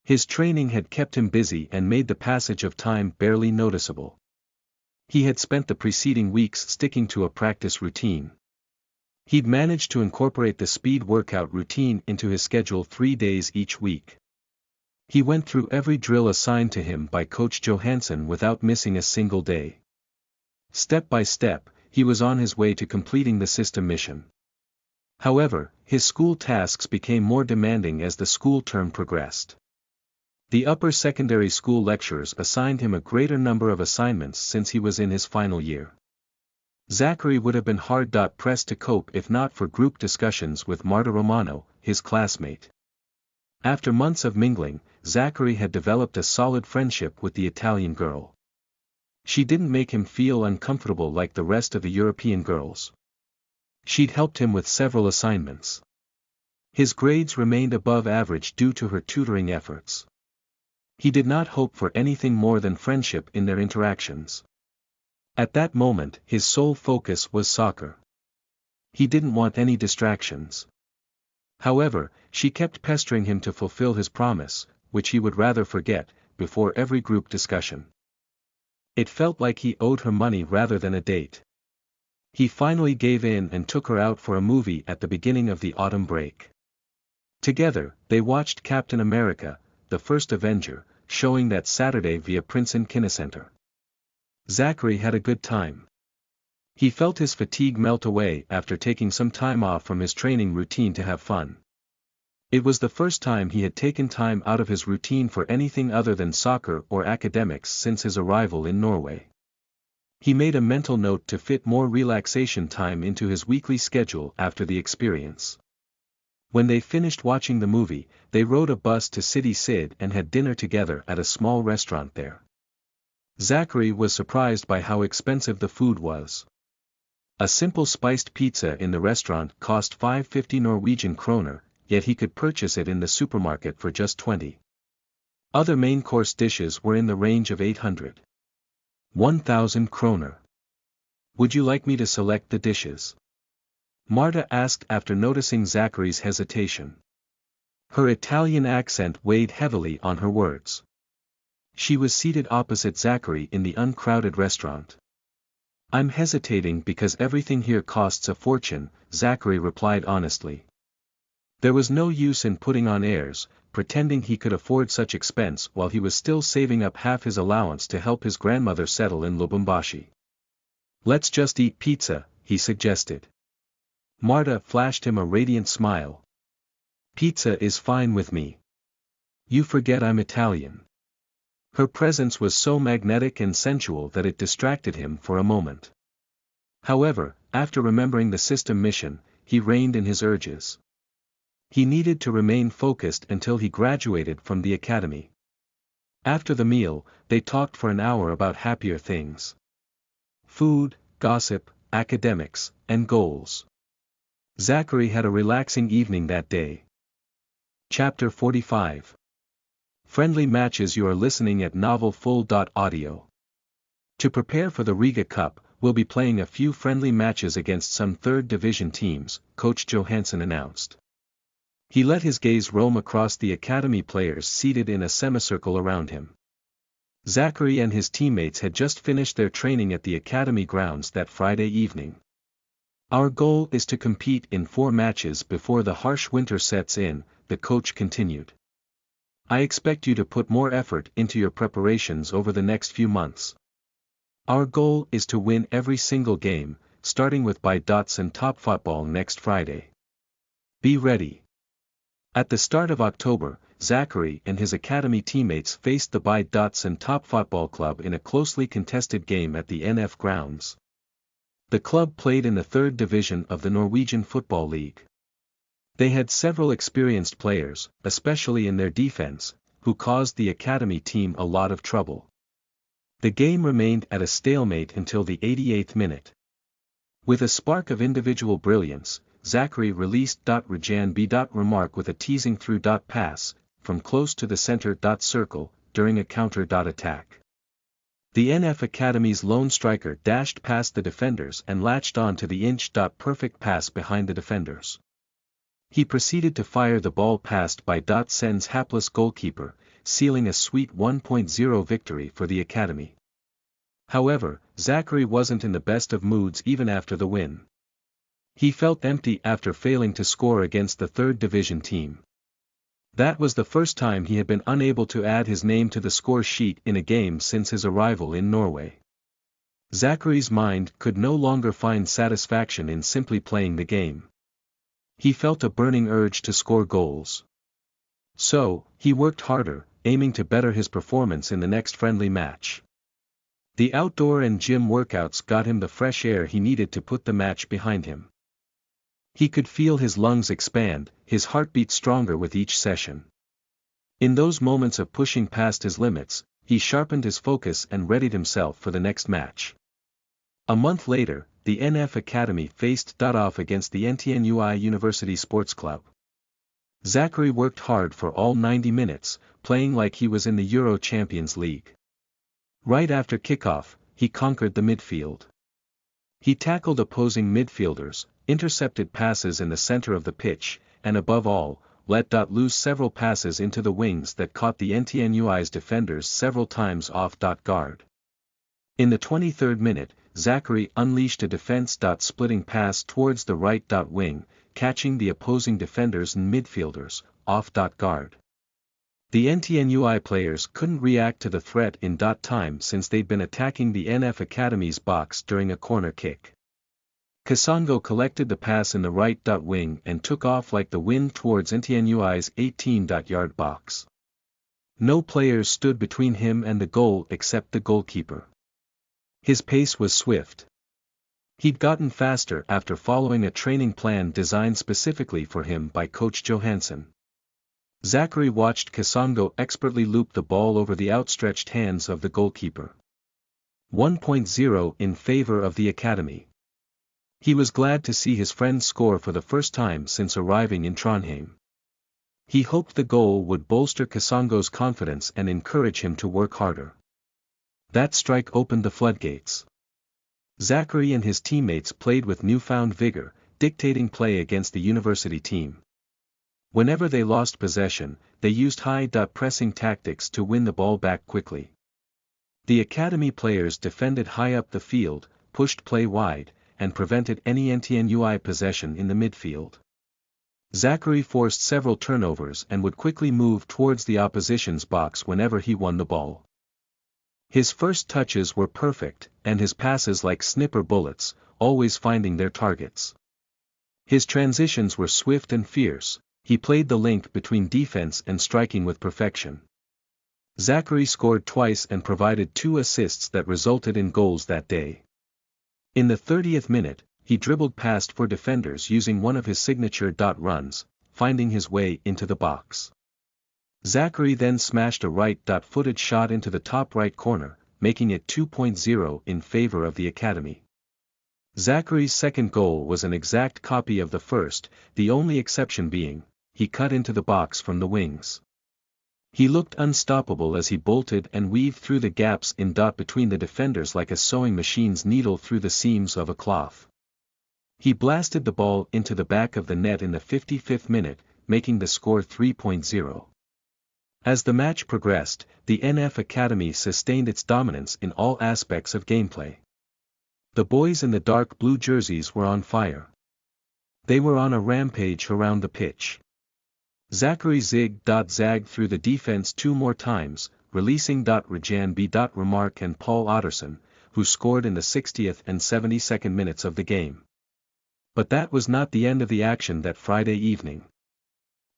His training had kept him busy and made the passage of time barely noticeable. He had spent the preceding weeks sticking to a practice routine. He'd managed to incorporate the speed workout routine into his schedule 3 days each week. He went through every drill assigned to him by Coach Johansson without missing a single day. Step by step, he was on his way to completing the system mission. However, his school tasks became more demanding as the school term progressed. The upper secondary school lecturers assigned him a greater number of assignments since he was in his final year. Zachary would have been hard-pressed to cope if not for group discussions with Marta Romano, his classmate. After months of mingling, Zachary had developed a solid friendship with the Italian girl. She didn't make him feel uncomfortable like the rest of the European girls. She'd helped him with several assignments. His grades remained above average due to her tutoring efforts. He did not hope for anything more than friendship in their interactions. At that moment, his sole focus was soccer. He didn't want any distractions. However, she kept pestering him to fulfill his promise, which he would rather forget, before every group discussion. It felt like he owed her money rather than a date. He finally gave in and took her out for a movie at the beginning of the autumn break. Together, they watched Captain America, the First Avenger, showing that Saturday via Princeton Kinecenter. Zachary had a good time. He felt his fatigue melt away after taking some time off from his training routine to have fun. It was the first time he had taken time out of his routine for anything other than soccer or academics since his arrival in Norway. He made a mental note to fit more relaxation time into his weekly schedule after the experience. When they finished watching the movie, they rode a bus to City Sid and had dinner together at a small restaurant there. Zachary was surprised by how expensive the food was. A simple spiced pizza in the restaurant cost 550 Norwegian kroner, yet he could purchase it in the supermarket for just 20. Other main course dishes were in the range of 800. 1,000 kroner. Would you like me to select the dishes? Marta asked after noticing Zachary's hesitation. Her Italian accent weighed heavily on her words. She was seated opposite Zachary in the uncrowded restaurant. I'm hesitating because everything here costs a fortune, Zachary replied honestly. There was no use in putting on airs, pretending he could afford such expense while he was still saving up half his allowance to help his grandmother settle in Lubumbashi. Let's just eat pizza, he suggested. Marta flashed him a radiant smile. Pizza is fine with me. You forget I'm Italian. Her presence was so magnetic and sensual that it distracted him for a moment. However, after remembering the system mission, he reined in his urges. He needed to remain focused until he graduated from the academy. After the meal, they talked for an hour about happier things. Food, gossip, academics, and goals. Zachary had a relaxing evening that day. Chapter 45. Friendly matches. You are listening at novelfull.audio. To prepare for the Riga Cup, we'll be playing a few friendly matches against some third division teams, Coach Johansson announced. He let his gaze roam across the academy players seated in a semicircle around him. Zachary and his teammates had just finished their training at the academy grounds that Friday evening. Our goal is to compete in 4 matches before the harsh winter sets in, the coach continued. I expect you to put more effort into your preparations over the next few months. Our goal is to win every single game, starting with ByDots and Topfotball next Friday. Be ready. At the start of October, Zachary and his academy teammates faced the ByDots and Topfotball club in a closely contested game at the NF grounds. The club played in the 3rd division of the Norwegian Football League. They had several experienced players, especially in their defense, who caused the academy team a lot of trouble. The game remained at a stalemate until the 88th minute. With a spark of individual brilliance, Zachary released Rajan B. Remark with a teasing through pass, from close to the center circle, during a counter attack. The NF Academy's lone striker dashed past the defenders and latched on to the perfect pass behind the defenders. He proceeded to fire the ball passed by Sen's hapless goalkeeper, sealing a sweet 1-0 victory for the academy. However, Zachary wasn't in the best of moods even after the win. He felt empty after failing to score against the 3rd division team. That was the first time he had been unable to add his name to the score sheet in a game since his arrival in Norway. Zachary's mind could no longer find satisfaction in simply playing the game. He felt a burning urge to score goals. So, he worked harder, aiming to better his performance in the next friendly match. The outdoor and gym workouts got him the fresh air he needed to put the match behind him. He could feel his lungs expand, his heart beat stronger with each session. In those moments of pushing past his limits, he sharpened his focus and readied himself for the next match. A month later, the NF Academy faced off against the NTNUI University Sports Club. Zachary worked hard for all 90 minutes, playing like he was in the Euro Champions League. Right after kickoff, he conquered the midfield. He tackled opposing midfielders, intercepted passes in the center of the pitch, and above all, let loose several passes into the wings that caught the NTNUI's defenders several times off guard. In the 23rd minute, Zachary unleashed a defense-splitting pass towards the right wing, catching the opposing defenders and midfielders off guard. The NTNUI players couldn't react to the threat in time since they'd been attacking the NF Academy's box during a corner kick. Kasongo collected the pass in the right wing and took off like the wind towards NTNUI's 18-yard box. No players stood between him and the goal except the goalkeeper. His pace was swift. He'd gotten faster after following a training plan designed specifically for him by Coach Johansson. Zachary watched Kasongo expertly loop the ball over the outstretched hands of the goalkeeper. 1-0 in favor of the academy. He was glad to see his friend score for the first time since arriving in Trondheim. He hoped the goal would bolster Kasongo's confidence and encourage him to work harder. That strike opened the floodgates. Zachary and his teammates played with newfound vigor, dictating play against the university team. Whenever they lost possession, they used high-pressing tactics to win the ball back quickly. The academy players defended high up the field, pushed play wide, and prevented any NTNUI possession in the midfield. Zachary forced several turnovers and would quickly move towards the opposition's box whenever he won the ball. His first touches were perfect, and his passes like snipper bullets, always finding their targets. His transitions were swift and fierce. He played the link between defense and striking with perfection. Zachary scored twice and provided 2 assists that resulted in goals that day. In the 30th minute, he dribbled past 4 defenders using one of his signature runs, finding his way into the box. Zachary then smashed a right-footed shot into the top right corner, making it 2-0 in favor of the academy. Zachary's second goal was an exact copy of the first, the only exception being, he cut into the box from the wings. He looked unstoppable as he bolted and weaved through the gaps in between the defenders like a sewing machine's needle through the seams of a cloth. He blasted the ball into the back of the net in the 55th minute, making the score 3-0. As the match progressed, the NF Academy sustained its dominance in all aspects of gameplay. The boys in the dark blue jerseys were on fire. They were on a rampage around the pitch. Zachary zagged through the defense 2 more times, releasing Rajan B. Remark and Paul Otterson, who scored in the 60th and 72nd minutes of the game. But that was not the end of the action that Friday evening.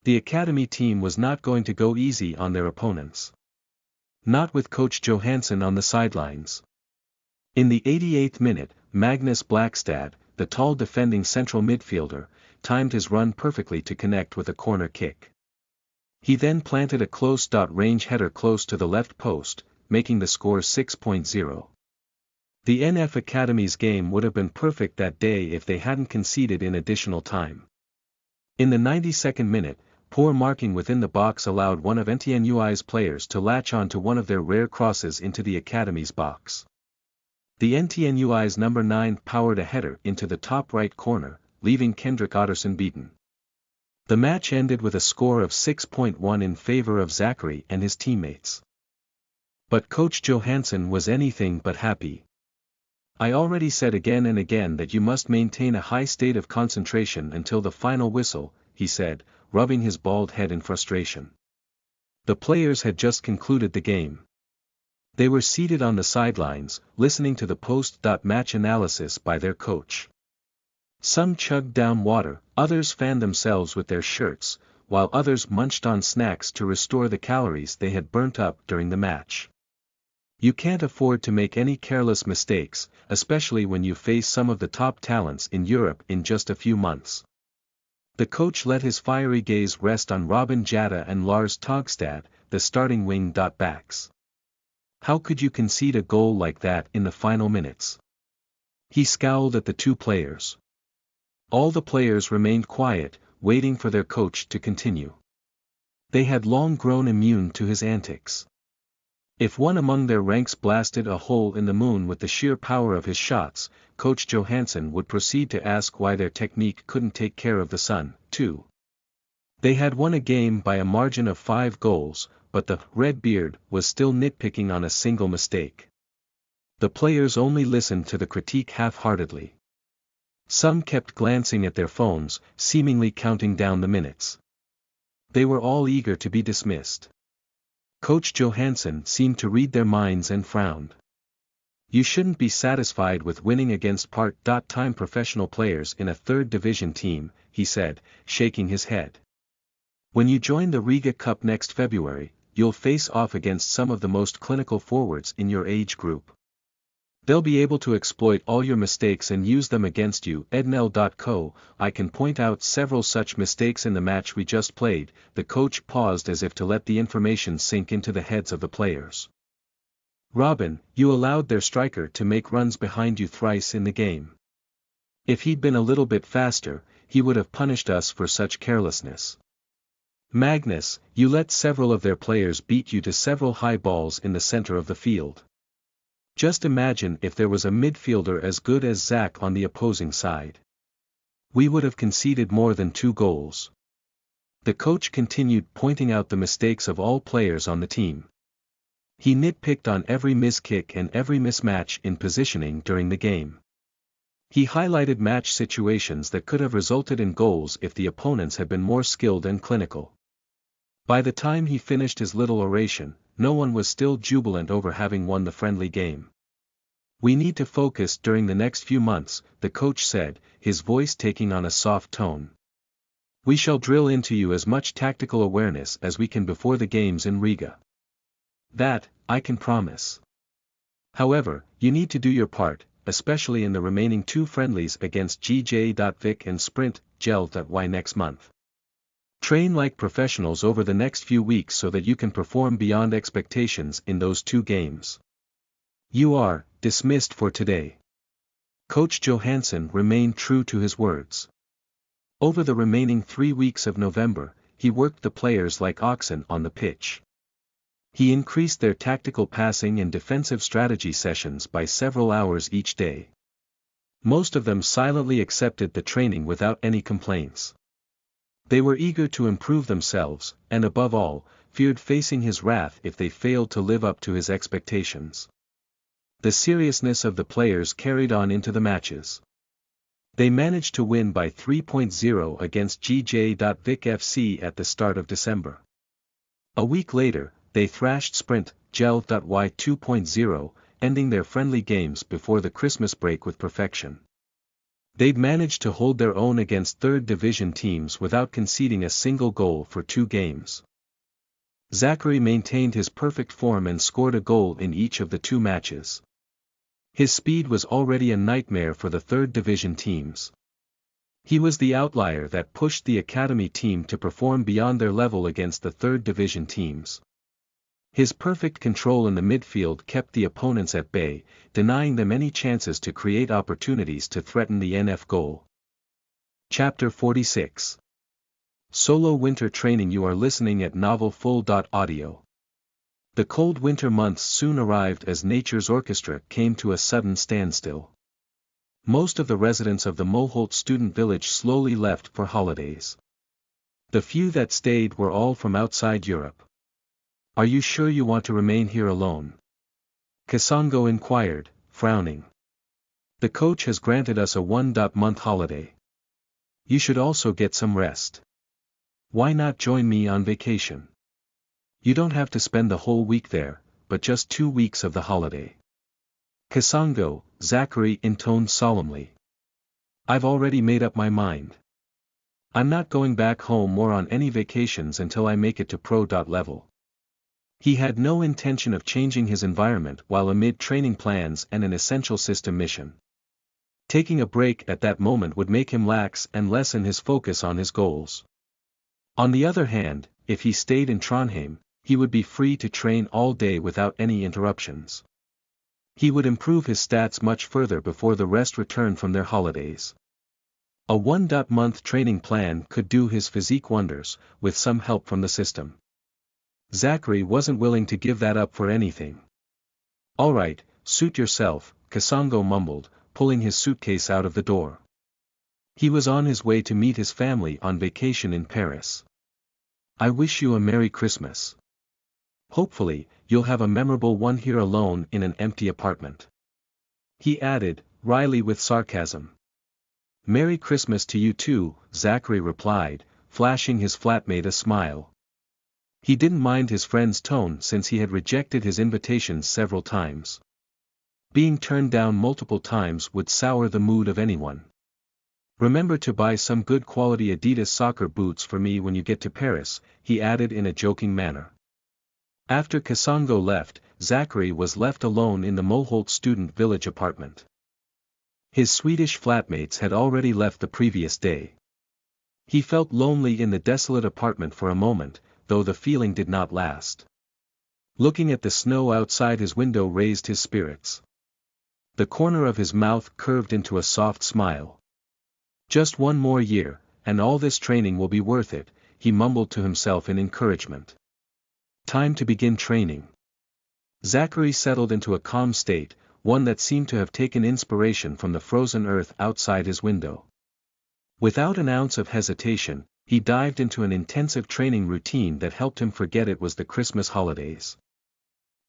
The academy team was not going to go easy on their opponents. Not with Coach Johansson on the sidelines. In the 88th minute, Magnus Blackstad, the tall defending central midfielder, timed his run perfectly to connect with a corner kick. He then planted a close-range header close to the left post, making the score 6-0. The NF Academy's game would have been perfect that day if they hadn't conceded in additional time. In the 92nd minute, poor marking within the box allowed one of NTNUI's players to latch on to one of their rare crosses into the Academy's box. The NTNUI's number 9 powered a header into the top right corner, leaving Kendrick Otterson beaten. The match ended with a score of 6-1 in favor of Zachary and his teammates. But Coach Johansson was anything but happy. "I already said again and again that you must maintain a high state of concentration until the final whistle," he said, rubbing his bald head in frustration. The players had just concluded the game. They were seated on the sidelines, listening to the post-match analysis by their coach. Some chugged down water, others fanned themselves with their shirts, while others munched on snacks to restore the calories they had burnt up during the match. You can't afford to make any careless mistakes, especially when you face some of the top talents in Europe in just a few months. The coach let his fiery gaze rest on Robin Jatta and Lars Togstad, the starting wing backs. How could you concede a goal like that in the final minutes? He scowled at the 2 players. All the players remained quiet, waiting for their coach to continue. They had long grown immune to his antics. If one among their ranks blasted a hole in the moon with the sheer power of his shots, Coach Johansson would proceed to ask why their technique couldn't take care of the sun, too. They had won a game by a margin of 5 goals, but the "Red Beard" was still nitpicking on a single mistake. The players only listened to the critique half-heartedly. Some kept glancing at their phones, seemingly counting down the minutes. They were all eager to be dismissed. Coach Johansson seemed to read their minds and frowned. "You shouldn't be satisfied with winning against part-time professional players in a 3rd division team," he said, shaking his head. "When you join the Riga Cup next February, you'll face off against some of the most clinical forwards in your age group. They'll be able to exploit all your mistakes and use them against you." Ednel.co, "I can point out several such mistakes in the match we just played." The coach paused as if to let the information sink into the heads of the players. "Robin, you allowed their striker to make runs behind you thrice in the game. If he'd been a little bit faster, he would have punished us for such carelessness. Magnus, you let several of their players beat you to several high balls in the center of the field. Just imagine if there was a midfielder as good as Zach on the opposing side. We would have conceded more than 2 goals. The coach continued pointing out the mistakes of all players on the team. He nitpicked on every miskick and every mismatch in positioning during the game. He highlighted match situations that could have resulted in goals if the opponents had been more skilled and clinical. By the time he finished his little oration, no one was still jubilant over having won the friendly game. "We need to focus during the next few months," the coach said, his voice taking on a soft tone. "We shall drill into you as much tactical awareness as we can before the games in Riga. That, I can promise. However, you need to do your part, especially in the remaining 2 friendlies against GJ.Vic and Sprint, Gel.Y next month. Train like professionals over the next few weeks so that you can perform beyond expectations in those 2 games. You are dismissed for today." Coach Johansson remained true to his words. Over the remaining 3 weeks of November, he worked the players like oxen on the pitch. He increased their tactical passing and defensive strategy sessions by several hours each day. Most of them silently accepted the training without any complaints. They were eager to improve themselves, and above all, feared facing his wrath if they failed to live up to his expectations. The seriousness of the players carried on into the matches. They managed to win by 3.0 against GJ.Vic FC at the start of December. A week later, they thrashed Sprint, Gel.Y 2.0, ending their friendly games before the Christmas break with perfection. They'd managed to hold their own against third division teams without conceding a single goal for 2 games. Zachary maintained his perfect form and scored a goal in each of the 2 matches. His speed was already a nightmare for the third division teams. He was the outlier that pushed the academy team to perform beyond their level against the third division teams. His perfect control in the midfield kept the opponents at bay, denying them any chances to create opportunities to threaten the NF goal. Chapter 46. Solo Winter Training. You are listening at NovelFull.audio. The cold winter months soon arrived as nature's orchestra came to a sudden standstill. Most of the residents of the Moholt student village slowly left for holidays. The few that stayed were all from outside Europe. "Are you sure you want to remain here alone?" Kasongo inquired, frowning. "The coach has granted us a 1-month holiday. You should also get some rest. Why not join me on vacation? You don't have to spend the whole week there, but just 2 weeks of the holiday." "Kasongo," Zachary intoned solemnly. "I've already made up my mind. I'm not going back home or on any vacations until I make it to pro. Level." He had no intention of changing his environment while amid training plans and an essential system mission. Taking a break at that moment would make him lax and lessen his focus on his goals. On the other hand, if he stayed in Trondheim, he would be free to train all day without any interruptions. He would improve his stats much further before the rest returned from their holidays. A 1-month training plan could do his physique wonders, with some help from the system. Zachary wasn't willing to give that up for anything. "All right, suit yourself," Kasongo mumbled, pulling his suitcase out of the door. He was on his way to meet his family on vacation in Paris. "I wish you a Merry Christmas. Hopefully, you'll have a memorable one here alone in an empty apartment," he added, wryly with sarcasm. "Merry Christmas to you too," Zachary replied, flashing his flatmate a smile. He didn't mind his friend's tone since he had rejected his invitations several times. Being turned down multiple times would sour the mood of anyone. "Remember to buy some good quality Adidas soccer boots for me when you get to Paris," he added in a joking manner. After Kasongo left, Zachary was left alone in the Moholt student village apartment. His Swedish flatmates had already left the previous day. He felt lonely in the desolate apartment for a moment, though the feeling did not last. Looking at the snow outside his window raised his spirits. The corner of his mouth curved into a soft smile. "Just 1 more year, and all this training will be worth it," he mumbled to himself in encouragement. Time to begin training. Zachary settled into a calm state, one that seemed to have taken inspiration from the frozen earth outside his window. Without an ounce of hesitation, he dived into an intensive training routine that helped him forget it was the Christmas holidays.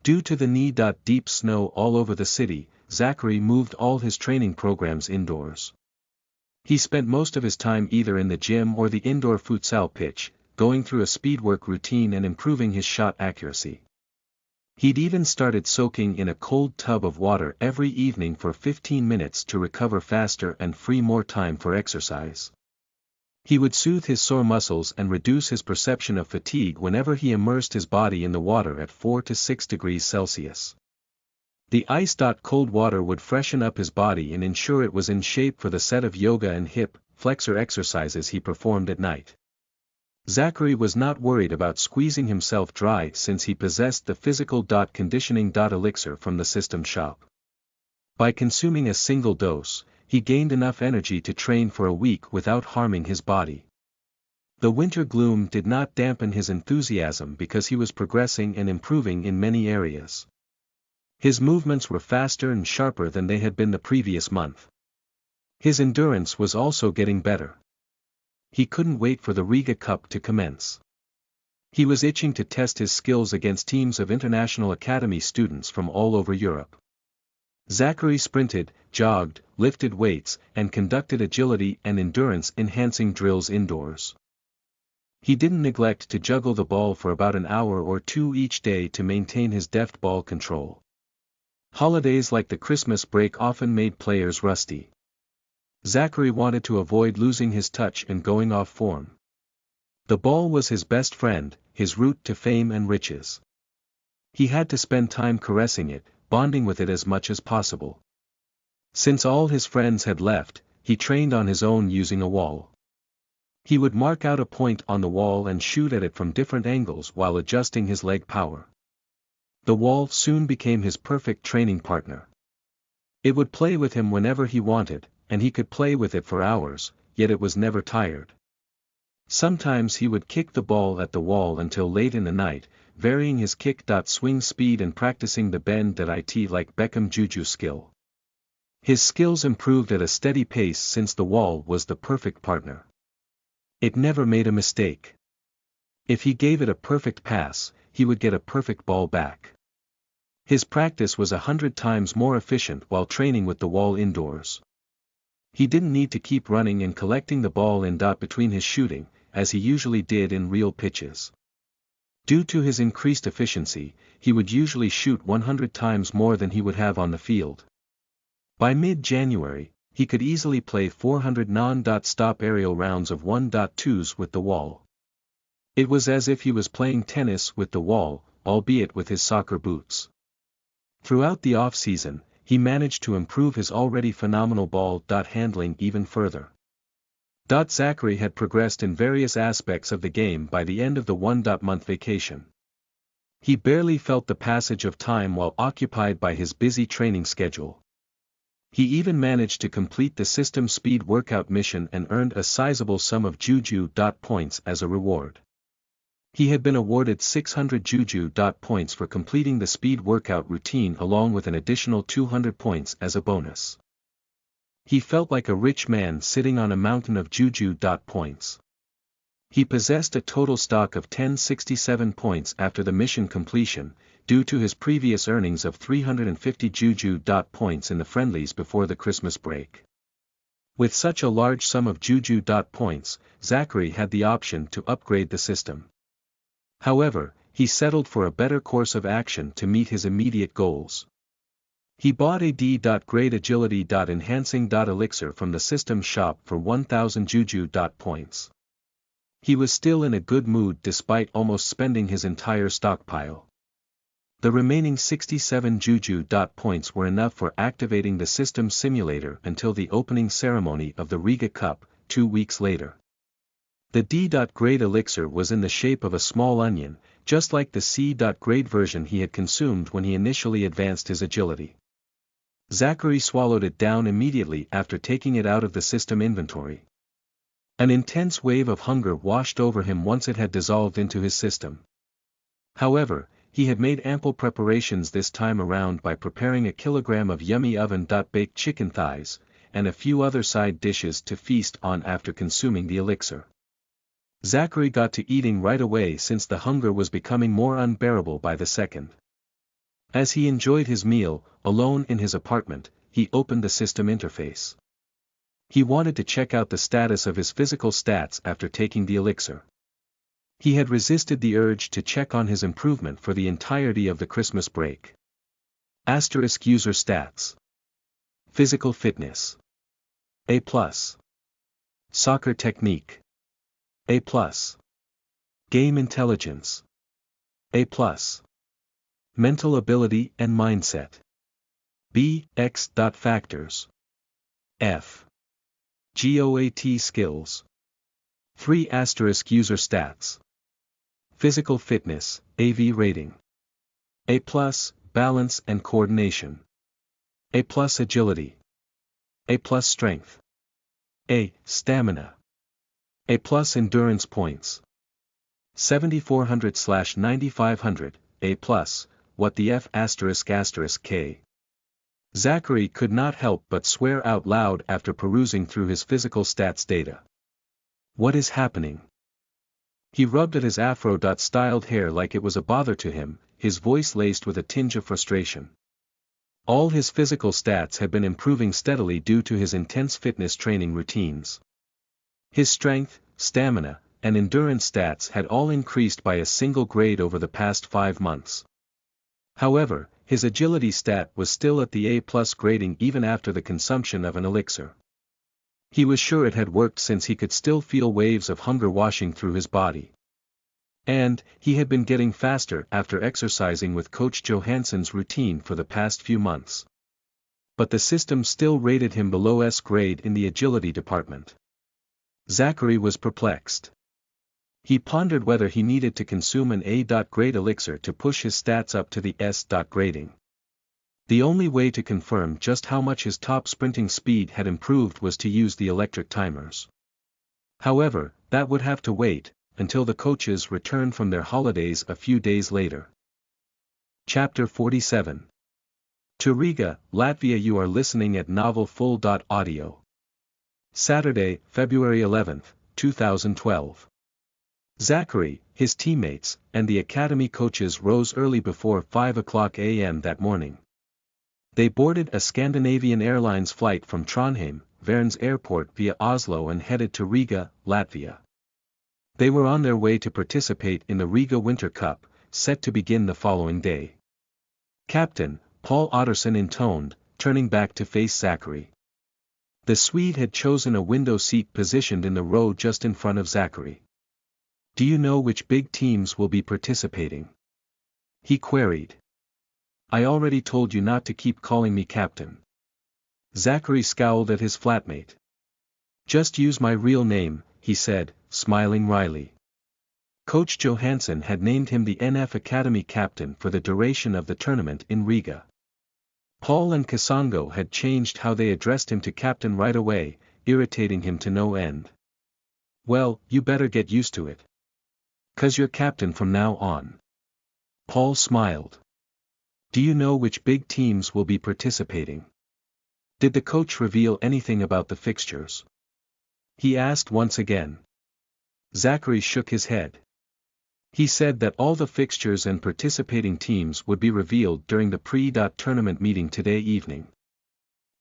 Due to the knee-deep snow all over the city, Zachary moved all his training programs indoors. He spent most of his time either in the gym or the indoor futsal pitch, going through a speedwork routine and improving his shot accuracy. He'd even started soaking in a cold tub of water every evening for 15 minutes to recover faster and free more time for exercise. He would soothe his sore muscles and reduce his perception of fatigue whenever he immersed his body in the water at 4 to 6 degrees Celsius. The ice-cold water would freshen up his body and ensure it was in shape for the set of yoga and hip flexor exercises he performed at night. Zachary was not worried about squeezing himself dry since he possessed the physical conditioning elixir from the system shop. By consuming a single dose, he gained enough energy to train for a week without harming his body. The winter gloom did not dampen his enthusiasm because he was progressing and improving in many areas. His movements were faster and sharper than they had been the previous month. His endurance was also getting better. He couldn't wait for the Riga Cup to commence. He was itching to test his skills against teams of international academy students from all over Europe. Zachary sprinted, jogged, lifted weights, and conducted agility and endurance-enhancing drills indoors. He didn't neglect to juggle the ball for about an hour or two each day to maintain his deft ball control. Holidays like the Christmas break often made players rusty. Zachary wanted to avoid losing his touch and going off form. The ball was his best friend, his route to fame and riches. He had to spend time caressing it, bonding with it as much as possible. Since all his friends had left, he trained on his own using a wall. He would mark out a point on the wall and shoot at it from different angles while adjusting his leg power. The wall soon became his perfect training partner. It would play with him whenever he wanted, and he could play with it for hours, yet it was never tired. Sometimes he would kick the ball at the wall until late in the night, varying his kick-swing speed and practicing the bend-it like Beckham juju skill. His skills improved at a steady pace since the wall was the perfect partner. It never made a mistake. If he gave it a perfect pass, he would get a perfect ball back. His practice was 100 times more efficient while training with the wall indoors. He didn't need to keep running and collecting the ball in between his shooting, as he usually did in real pitches. Due to his increased efficiency, he would usually shoot 100 times more than he would have on the field. By mid-January, he could easily play 400 non-stop aerial rounds of 1.2s with the wall. It was as if he was playing tennis with the wall, albeit with his soccer boots. Throughout the off-season, he managed to improve his already phenomenal ball handling even further. Zachary had progressed in various aspects of the game by the end of the one-month vacation. He barely felt the passage of time while occupied by his busy training schedule. He even managed to complete the system speed workout mission and earned a sizable sum of juju points as a reward. He had been awarded 600 juju points for completing the speed workout routine along with an additional 200 points as a bonus. He felt like a rich man sitting on a mountain of juju points. He possessed a total stock of 1067 points after the mission completion, due to his previous earnings of 350 juju points in the friendlies before the Christmas break. With such a large sum of juju points, Zachary had the option to upgrade the system. However, he settled for a better course of action to meet his immediate goals. He bought a D.Grade Agility Enhancing Elixir from the system shop for 1000 juju points. He was still in a good mood despite almost spending his entire stockpile. The remaining 67 juju points were enough for activating the system simulator until the opening ceremony of the Riga Cup, 2 weeks later. The D.Grade elixir was in the shape of a small onion, just like the C.Grade version he had consumed when he initially advanced his agility. Zachary swallowed it down immediately after taking it out of the system inventory. An intense wave of hunger washed over him once it had dissolved into his system. However, he had made ample preparations this time around by preparing a kilogram of yummy oven-baked chicken thighs, and a few other side dishes to feast on after consuming the elixir. Zachary got to eating right away since the hunger was becoming more unbearable by the second. As he enjoyed his meal, alone in his apartment, he opened the system interface. He wanted to check out the status of his physical stats after taking the elixir. He had resisted the urge to check on his improvement for the entirety of the Christmas break. User stats. Physical fitness. A+. Soccer technique. A+. Game intelligence. A+. Mental ability and mindset. B. X. Factors. F. GOAT skills. 3 * user stats. Physical fitness, AV rating. A+, balance and coordination. A+ agility. A+ strength. A. Stamina. A+ endurance points. 7400/9500, A+, what the F***K. Zachary could not help but swear out loud after perusing through his physical stats data. What is happening? He rubbed at his afro-styled hair like it was a bother to him, his voice laced with a tinge of frustration. All his physical stats had been improving steadily due to his intense fitness training routines. His strength, stamina, and endurance stats had all increased by a single grade over the past 5 months. However, his agility stat was still at the A+ grading even after the consumption of an elixir. He was sure it had worked since he could still feel waves of hunger washing through his body. And, he had been getting faster after exercising with Coach Johansson's routine for the past few months. But the system still rated him below S grade in the agility department. Zachary was perplexed. He pondered whether he needed to consume an A.grade elixir to push his stats up to the S. grading. The only way to confirm just how much his top sprinting speed had improved was to use the electric timers. However, that would have to wait until the coaches returned from their holidays a few days later. Chapter 47. To Riga, Latvia. You are listening at novelfull.audio. Saturday, February 11, 2012. Zachary, his teammates, and the academy coaches rose early before 5 a.m. that morning. They boarded a Scandinavian Airlines flight from Trondheim, Værnes Airport via Oslo and headed to Riga, Latvia. They were on their way to participate in the Riga Winter Cup, set to begin the following day. Captain, Paul Otterson intoned, turning back to face Zachary. The Swede had chosen a window seat positioned in the row just in front of Zachary. Do you know which big teams will be participating? He queried. I already told you not to keep calling me captain. Zachary scowled at his flatmate. Just use my real name, he said, smiling wryly. Coach Johansson had named him the NF Academy captain for the duration of the tournament in Riga. Paul and Kasongo had changed how they addressed him to captain right away, irritating him to no end. Well, you better get used to it. 'Cause you're captain from now on. Paul smiled. Do you know which big teams will be participating? Did the coach reveal anything about the fixtures? He asked once again. Zachary shook his head. He said that all the fixtures and participating teams would be revealed during the pre-tournament meeting today evening.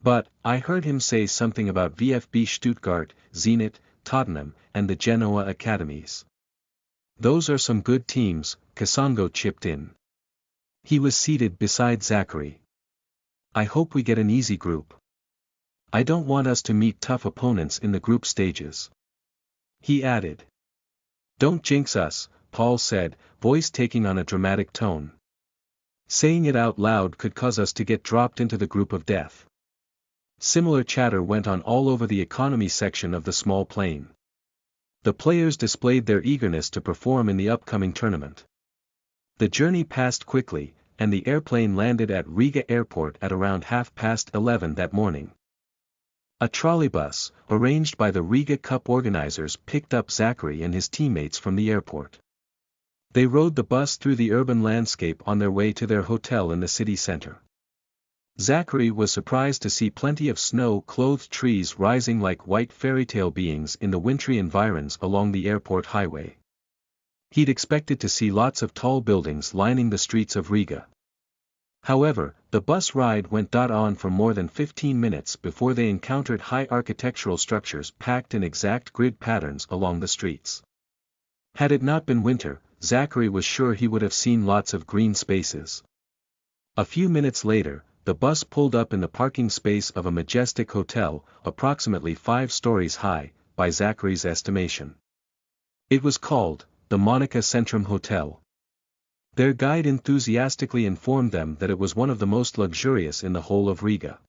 But, I heard him say something about VfB Stuttgart, Zenit, Tottenham, and the Genoa academies. Those are some good teams, Kasongo chipped in. He was seated beside Zachary. I hope we get an easy group. I don't want us to meet tough opponents in the group stages. He added. Don't jinx us, Paul said, voice taking on a dramatic tone. Saying it out loud could cause us to get dropped into the group of death. Similar chatter went on all over the economy section of the small plane. The players displayed their eagerness to perform in the upcoming tournament. The journey passed quickly, and the airplane landed at Riga Airport at around 11:30 that morning. A trolleybus, arranged by the Riga Cup organizers, picked up Zachary and his teammates from the airport. They rode the bus through the urban landscape on their way to their hotel in the city center. Zachary was surprised to see plenty of snow-clothed trees rising like white fairytale beings in the wintry environs along the airport highway. He'd expected to see lots of tall buildings lining the streets of Riga. However, the bus ride went on for more than 15 minutes before they encountered high architectural structures packed in exact grid patterns along the streets. Had it not been winter, Zachary was sure he would have seen lots of green spaces. A few minutes later, the bus pulled up in the parking space of a majestic hotel, approximately 5 stories high, by Zachary's estimation. It was called the Monica Centrum Hotel. Their guide enthusiastically informed them that it was one of the most luxurious in the whole of Riga.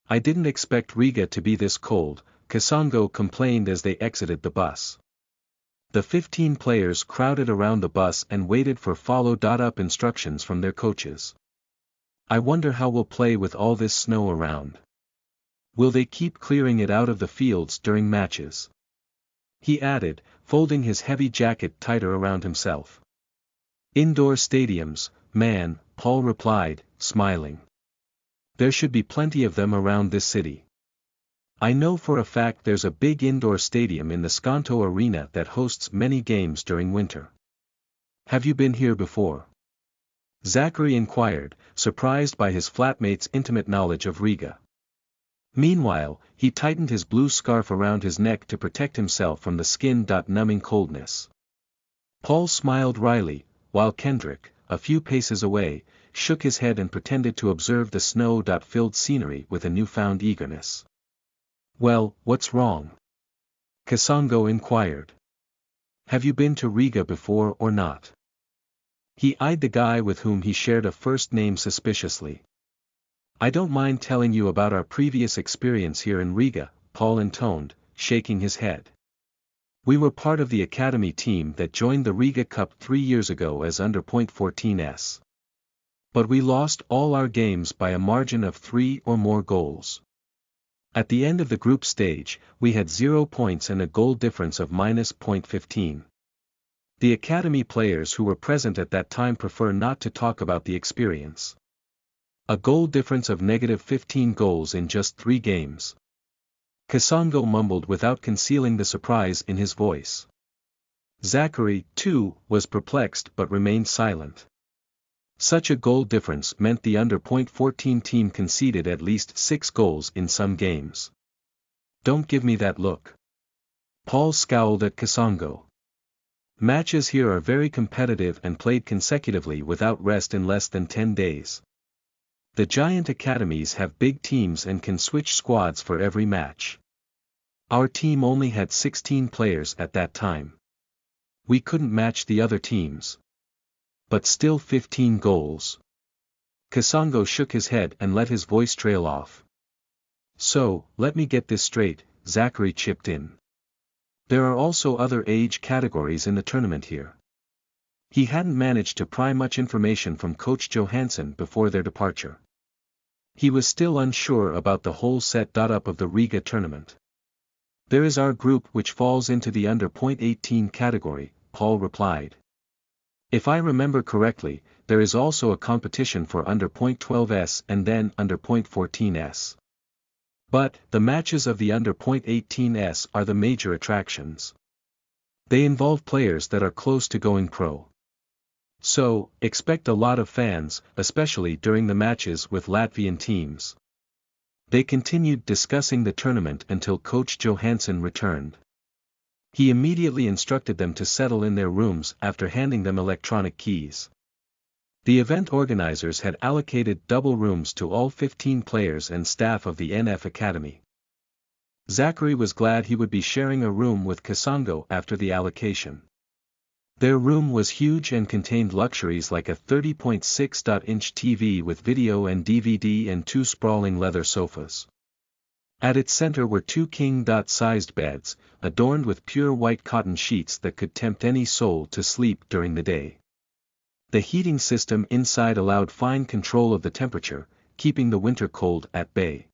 I didn't expect Riga to be this cold, Kasongo complained as they exited the bus. The 15 players crowded around the bus and waited for follow-up instructions from their coaches. I wonder how we'll play with all this snow around. Will they keep clearing it out of the fields during matches? he added, folding his heavy jacket tighter around himself. Indoor stadiums, man, Paul replied, smiling. There should be plenty of them around this city. I know for a fact there's a big indoor stadium in the Skonto Arena that hosts many games during winter. Have you been here before? Zachary inquired, surprised by his flatmate's intimate knowledge of Riga. Meanwhile, he tightened his blue scarf around his neck to protect himself from the skin-numbing coldness. Paul smiled wryly, while Kendrick, a few paces away, shook his head and pretended to observe the snow-filled scenery with a newfound eagerness. Well, what's wrong? Kasongo inquired. Have you been to Riga before or not? He eyed the guy with whom he shared a first name suspiciously. I don't mind telling you about our previous experience here in Riga, Paul intoned, shaking his head. We were part of the academy team that joined the Riga Cup 3 years ago as under .14s. But we lost all our games by a margin of 3 or more goals. At the end of the group stage, we had 0 points and a goal difference of -.15. The academy players who were present at that time prefer not to talk about the experience. A goal difference of -15 goals in just 3 games. Kasongo mumbled without concealing the surprise in his voice. Zachary, too, was perplexed but remained silent. Such a goal difference meant the under .14 team conceded at least 6 goals in some games. Don't give me that look. Paul scowled at Kasongo. Matches here are very competitive and played consecutively without rest in less than 10 days. The giant academies have big teams and can switch squads for every match. Our team only had 16 players at that time. We couldn't match the other teams. But still 15 goals. Kasongo shook his head and let his voice trail off. So, let me get this straight, Zachary chipped in. There are also other age categories in the tournament here. He hadn't managed to pry much information from Coach Johansson before their departure. He was still unsure about the whole setup of the Riga tournament. There is our group which falls into the under .18 category, Paul replied. If I remember correctly, there is also a competition for under .12s and then under .14s. But, the matches of the under .18s are the major attractions. They involve players that are close to going pro. So, expect a lot of fans, especially during the matches with Latvian teams. They continued discussing the tournament until Coach Johansson returned. He immediately instructed them to settle in their rooms after handing them electronic keys. The event organizers had allocated double rooms to all 15 players and staff of the NF Academy. Zachary was glad he would be sharing a room with Kasongo after the allocation. Their room was huge and contained luxuries like a 30.6-inch TV with video and DVD and 2 sprawling leather sofas. At its center were 2 king-sized beds, adorned with pure white cotton sheets that could tempt any soul to sleep during the day. The heating system inside allowed fine control of the temperature, keeping the winter cold at bay.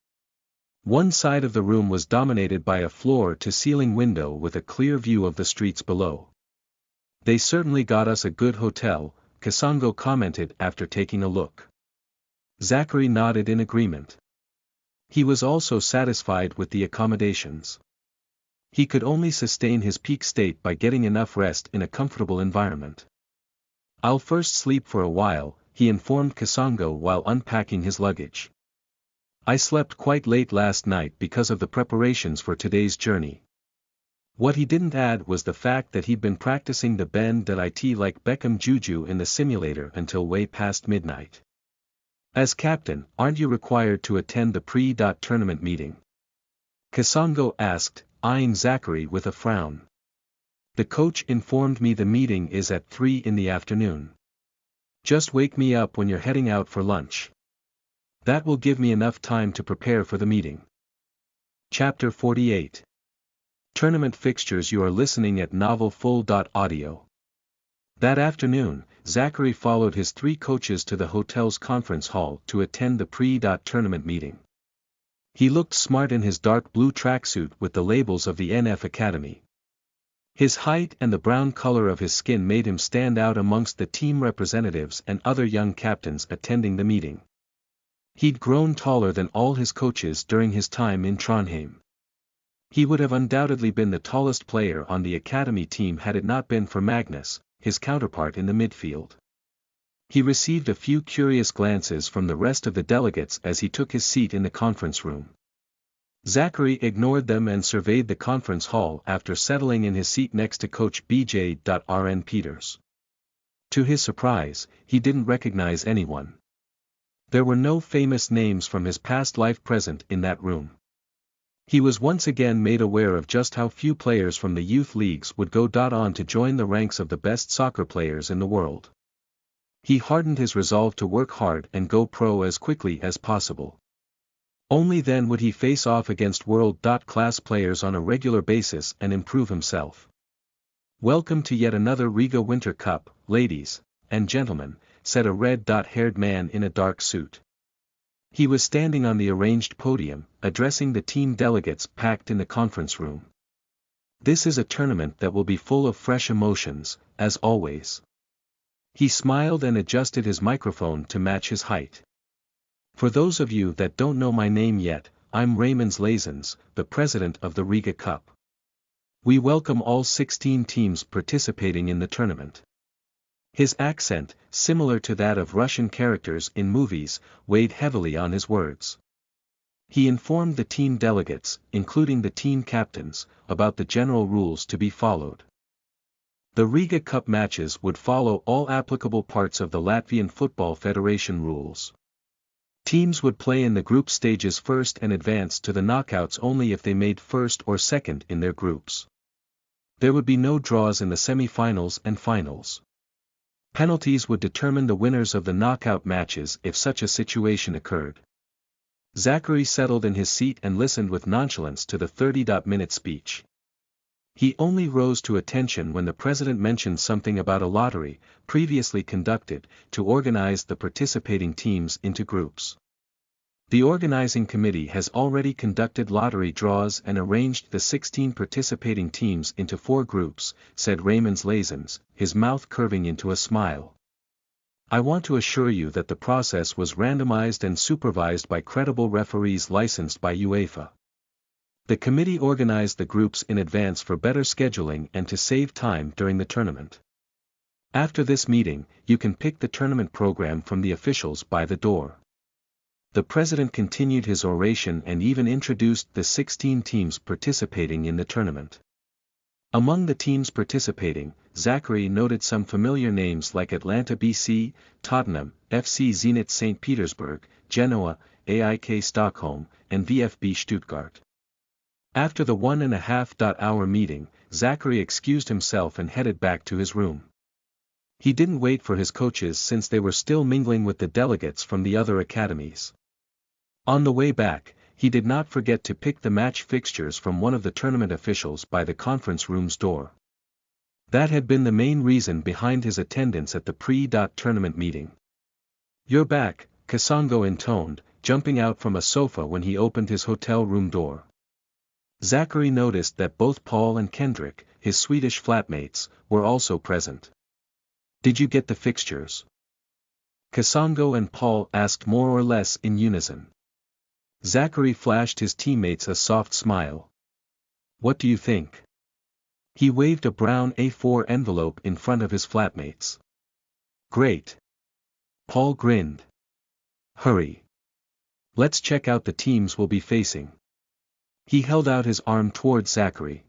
One side of the room was dominated by a floor-to-ceiling window with a clear view of the streets below. They certainly got us a good hotel, Kasongo commented after taking a look. Zachary nodded in agreement. He was also satisfied with the accommodations. He could only sustain his peak state by getting enough rest in a comfortable environment. I'll first sleep for a while, he informed Kasongo while unpacking his luggage. I slept quite late last night because of the preparations for today's journey. What he didn't add was the fact that he'd been practicing the bend it like Beckham Juju in the simulator until way past midnight. As captain, aren't you required to attend the pre-tournament meeting? Kasongo asked, eyeing Zachary with a frown. The coach informed me the meeting is at 3 in the afternoon. Just wake me up when you're heading out for lunch. That will give me enough time to prepare for the meeting. Chapter 48. Tournament fixtures. You are listening at novelfull.audio. That afternoon, Zachary followed his 3 coaches to the hotel's conference hall to attend the pre-tournament meeting. He looked smart in his dark blue tracksuit with the labels of the NF Academy. His height and the brown color of his skin made him stand out amongst the team representatives and other young captains attending the meeting. He'd grown taller than all his coaches during his time in Trondheim. He would have undoubtedly been the tallest player on the academy team had it not been for Magnus, his counterpart in the midfield. He received a few curious glances from the rest of the delegates as he took his seat in the conference room. Zachary ignored them and surveyed the conference hall after settling in his seat next to coach B.J.R.N. Peters. To his surprise, he didn't recognize anyone. There were no famous names from his past life present in that room. He was once again made aware of just how few players from the youth leagues would go on to join the ranks of the best soccer players in the world. He hardened his resolve to work hard and go pro as quickly as possible. Only then would he face off against world-class players on a regular basis and improve himself. "Welcome to yet another Riga Winter Cup, ladies and gentlemen," said a red-haired man in a dark suit. He was standing on the arranged podium, addressing the team delegates packed in the conference room. "This is a tournament that will be full of fresh emotions, as always." He smiled and adjusted his microphone to match his height. "For those of you that don't know my name yet, I'm Raymond Lazens, the president of the Riga Cup. We welcome all 16 teams participating in the tournament." His accent, similar to that of Russian characters in movies, weighed heavily on his words. He informed the team delegates, including the team captains, about the general rules to be followed. The Riga Cup matches would follow all applicable parts of the Latvian Football Federation rules. Teams would play in the group stages first and advance to the knockouts only if they made first or second in their groups. There would be no draws in the semi-finals and finals. Penalties would determine the winners of the knockout matches if such a situation occurred. Zachary settled in his seat and listened with nonchalance to the 30-minute speech. He only rose to attention when the president mentioned something about a lottery, previously conducted, to organize the participating teams into groups. "The organizing committee has already conducted lottery draws and arranged the 16 participating teams into 4 groups," said Raymond Lazens, his mouth curving into a smile. "I want to assure you that the process was randomized and supervised by credible referees licensed by UEFA. The committee organized the groups in advance for better scheduling and to save time during the tournament. After this meeting, you can pick the tournament program from the officials by the door." The president continued his oration and even introduced the 16 teams participating in the tournament. Among the teams participating, Zachary noted some familiar names like Atlanta BC, Tottenham, FC Zenit St. Petersburg, Genoa, AIK Stockholm, and VfB Stuttgart. After the 1.5-hour meeting, Zachary excused himself and headed back to his room. He didn't wait for his coaches since they were still mingling with the delegates from the other academies. On the way back, he did not forget to pick the match fixtures from one of the tournament officials by the conference room's door. That had been the main reason behind his attendance at the pre-tournament meeting. "You're back," Kasongo intoned, jumping out from a sofa when he opened his hotel room door. Zachary noticed that both Paul and Kendrick, his Swedish flatmates, were also present. "Did you get the fixtures?" Kasongo and Paul asked more or less in unison. Zachary flashed his teammates a soft smile. "What do you think?" He waved a brown A4 envelope in front of his flatmates. "Great." Paul grinned. "Hurry. Let's check out the teams we'll be facing." He held out his arm toward Zachary.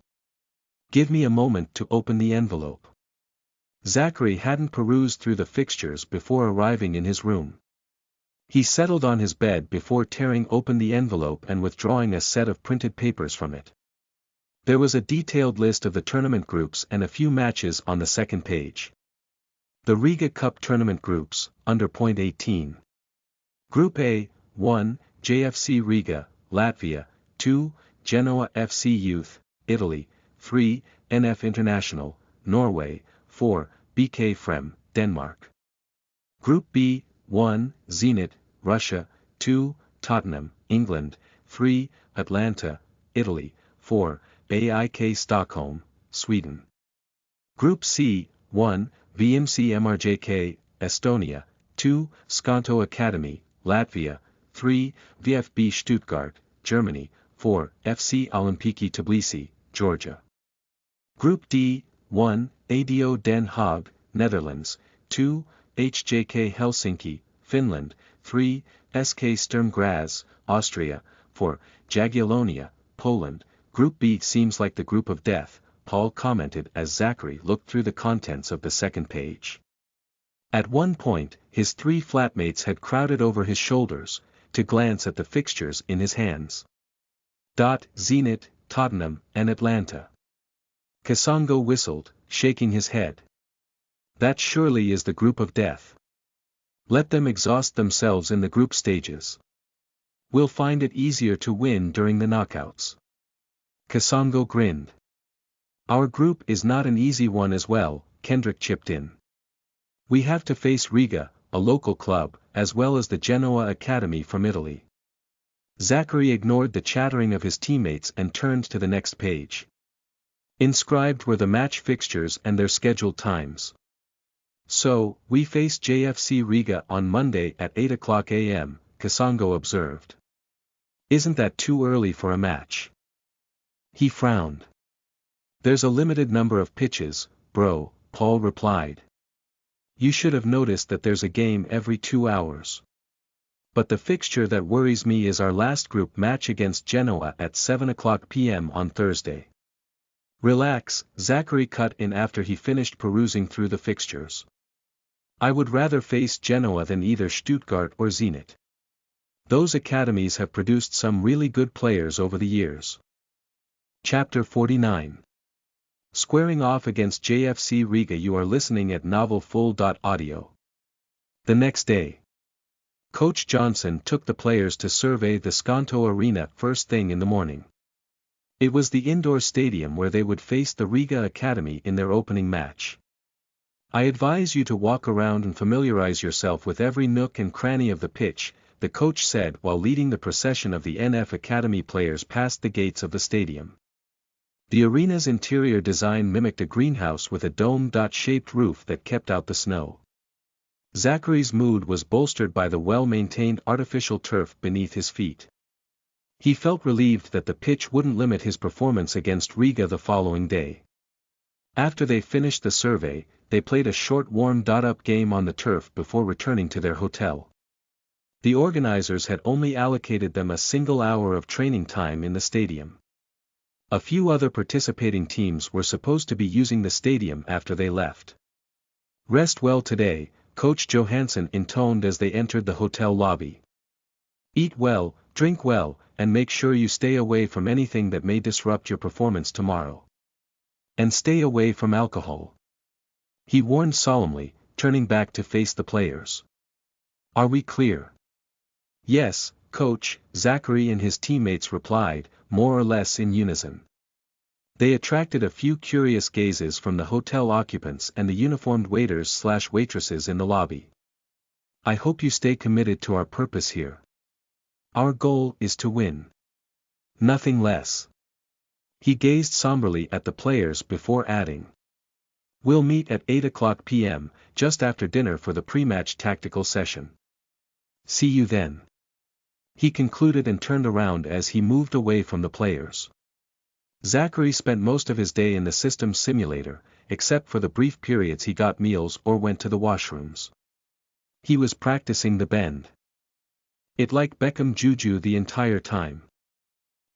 "Give me a moment to open the envelope." Zachary hadn't perused through the fixtures before arriving in his room. He settled on his bed before tearing open the envelope and withdrawing a set of printed papers from it. There was a detailed list of the tournament groups and a few matches on the second page. The Riga Cup tournament groups, under point 18. Group A, 1, JFC Riga, Latvia, 2, Genoa FC Youth, Italy, 3, NF International, Norway, 4, BK Frem, Denmark. Group B, 1, Zenit, Russia, 2, Tottenham, England, 3, Atlanta, Italy, 4, AIK Stockholm, Sweden. Group C, 1, VMC MRJK, Estonia, 2, Skonto Academy, Latvia, 3, VfB Stuttgart, Germany, 4, FC Olimpiki Tbilisi, Georgia. Group D, 1, ADO Den Haag, Netherlands, 2, HJK Helsinki, Finland, 3, SK Sturm Graz, Austria, 4, Jagiellonia, Poland. Group B seems like the group of death, Paul commented as Zachary looked through the contents of the second page. At one point, his three flatmates had crowded over his shoulders, to glance at the fixtures in his hands. Zenit, Tottenham, and Atlanta. Kasongo whistled, shaking his head. That surely is the group of death. Let them exhaust themselves in the group stages. We'll find it easier to win during the knockouts. Kasongo grinned. Our group is not an easy one as well, Kendrick chipped in. We have to face Riga, a local club, as well as the Genoa Academy from Italy. Zachary ignored the chattering of his teammates and turned to the next page. Inscribed were the match fixtures and their scheduled times. So, we face JFC Riga on Monday at 8 o'clock a.m., Kasongo observed. Isn't that too early for a match? He frowned. There's a limited number of pitches, bro, Paul replied. You should have noticed that there's a game every 2 hours. But the fixture that worries me is our last group match against Genoa at 7 o'clock p.m. on Thursday. Relax, Zachary cut in after he finished perusing through the fixtures. I would rather face Genoa than either Stuttgart or Zenit. Those academies have produced some really good players over the years. Chapter 49. Squaring off against JFC Riga. You are listening at novelfull.audio. The next day, Coach Johnson took the players to survey the Skonto Arena first thing in the morning. It was the indoor stadium where they would face the Riga Academy in their opening match. I advise you to walk around and familiarize yourself with every nook and cranny of the pitch, the coach said while leading the procession of the NF Academy players past the gates of the stadium. The arena's interior design mimicked a greenhouse with a dome-shaped roof that kept out the snow. Zachary's mood was bolstered by the well-maintained artificial turf beneath his feet. He felt relieved that the pitch wouldn't limit his performance against Riga the following day. After they finished the survey, they played a short warm-up game on the turf before returning to their hotel. The organizers had only allocated them a single hour of training time in the stadium. A few other participating teams were supposed to be using the stadium after they left. Rest well today, Coach Johansson intoned as they entered the hotel lobby. Eat well, drink well, and make sure you stay away from anything that may disrupt your performance tomorrow. And stay away from alcohol. He warned solemnly, turning back to face the players. Are we clear? Yes, Coach, Zachary and his teammates replied, more or less in unison. They attracted a few curious gazes from the hotel occupants and the uniformed waiters/waitresses in the lobby. I hope you stay committed to our purpose here. Our goal is to win. Nothing less. He gazed somberly at the players before adding. We'll meet at 8 o'clock p.m., just after dinner for the pre-match tactical session. See you then. He concluded and turned around as he moved away from the players. Zachary spent most of his day in the system simulator, except for the brief periods he got meals or went to the washrooms. He was practicing the bend. It like Beckham Juju the entire time.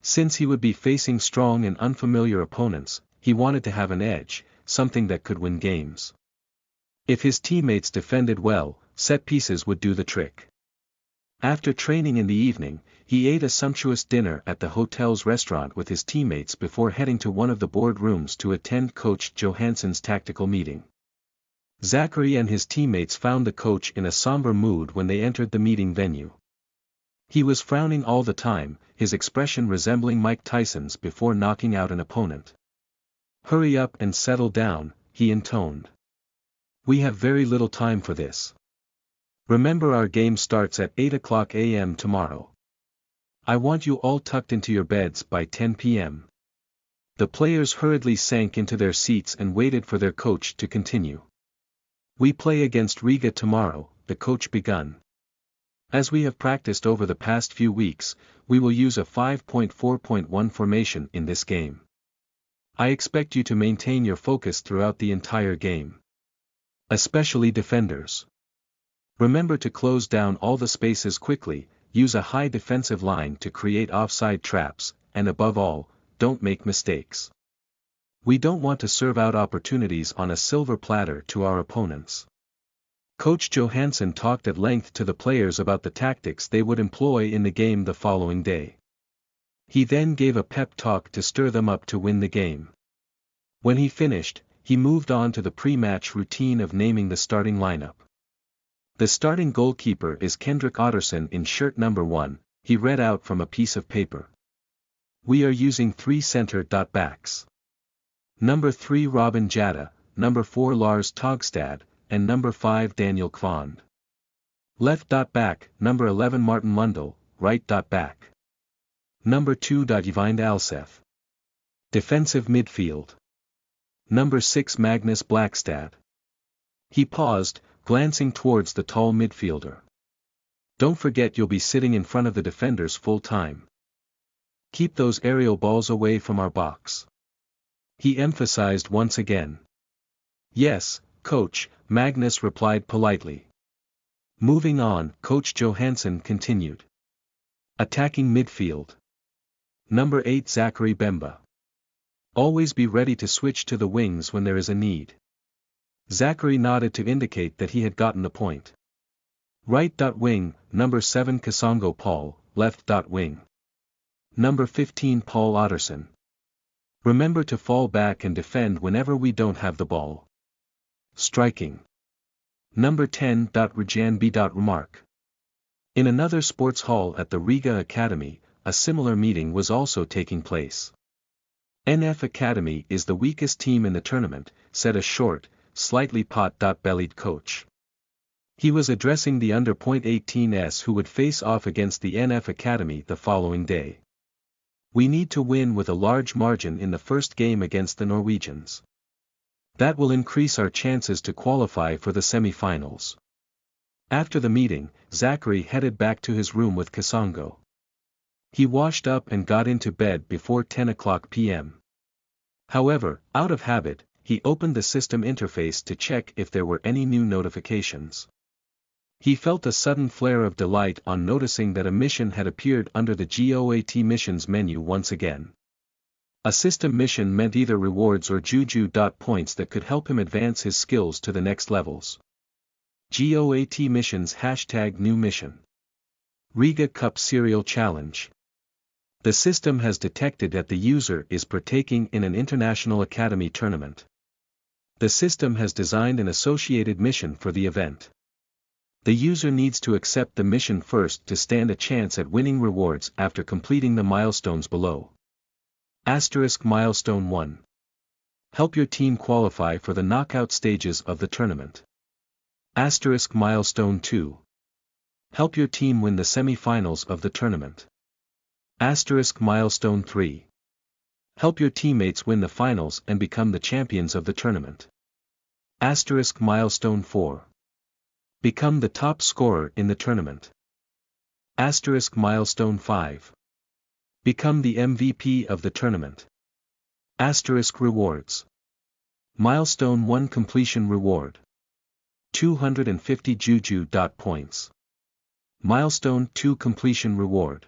Since he would be facing strong and unfamiliar opponents, he wanted to have an edge, something that could win games. If his teammates defended well, set pieces would do the trick. After training in the evening, he ate a sumptuous dinner at the hotel's restaurant with his teammates before heading to one of the board rooms to attend Coach Johansson's tactical meeting. Zachary and his teammates found the coach in a somber mood when they entered the meeting venue. He was frowning all the time, his expression resembling Mike Tyson's before knocking out an opponent. Hurry up and settle down, he intoned. We have very little time for this. Remember, our game starts at 8 o'clock a.m. tomorrow. I want you all tucked into your beds by 10 p.m. The players hurriedly sank into their seats and waited for their coach to continue. We play against Riga tomorrow, the coach begun. As we have practiced over the past few weeks, we will use a 5.4.1 formation in this game. I expect you to maintain your focus throughout the entire game. Especially defenders. Remember to close down all the spaces quickly, use a high defensive line to create offside traps, and above all, don't make mistakes. We don't want to serve out opportunities on a silver platter to our opponents. Coach Johansson talked at length to the players about the tactics they would employ in the game the following day. He then gave a pep talk to stir them up to win the game. When he finished, he moved on to the pre-match routine of naming the starting lineup. The starting goalkeeper is Kendrick Otterson in shirt number 1, he read out from a piece of paper. We are using 3 center-backs. Number 3 Robin Jatta, number 4 Lars Togstad, and number 5 Daniel Kvand. Left-back, number 11 Martin Lundell, right-back. Number 2 Yvind Alseth. Defensive midfield. Number 6 Magnus Blackstad. He paused, glancing towards the tall midfielder. Don't forget you'll be sitting in front of the defenders full time. Keep those aerial balls away from our box. He emphasized once again. Yes, coach, Magnus replied politely. Moving on, Coach Johansson continued. Attacking midfield. Number 8 Zachary Bemba. Always be ready to switch to the wings when there is a need. Zachary nodded to indicate that he had gotten the point. Right wing, number 7 Kasongo Paul, left wing. Number 15 Paul Otterson. Remember to fall back and defend whenever we don't have the ball. Striking. Number 10 Rajan B. Remark. In another sports hall at the Riga Academy, a similar meeting was also taking place. NF Academy is the weakest team in the tournament, said a short, slightly pot-bellied coach. He was addressing the under .18s who would face off against the NF Academy the following day. We need to win with a large margin in the first game against the Norwegians. That will increase our chances to qualify for the semi-finals. After the meeting, Zachary headed back to his room with Kasongo. He washed up and got into bed before 10 o'clock p.m. However, out of habit, he opened the system interface to check if there were any new notifications. He felt a sudden flare of delight on noticing that a mission had appeared under the GOAT missions menu once again. A system mission meant either rewards or juju. Points that could help him advance his skills to the next levels. GOAT missions #new mission. Riga Cup Serial Challenge. The system has detected that the user is partaking in an international academy tournament. The system has designed an associated mission for the event. The user needs to accept the mission first to stand a chance at winning rewards after completing the milestones below. Milestone 1. Help your team qualify for the knockout stages of the tournament. Milestone 2. Help your team win the semi-finals of the tournament. Milestone 3. Help your teammates win the finals and become the champions of the tournament. Milestone 4. Become the top scorer in the tournament. Milestone 5. Become the MVP of the tournament. Rewards. Milestone 1 Completion Reward. 250 juju. Points. Milestone 2 Completion Reward.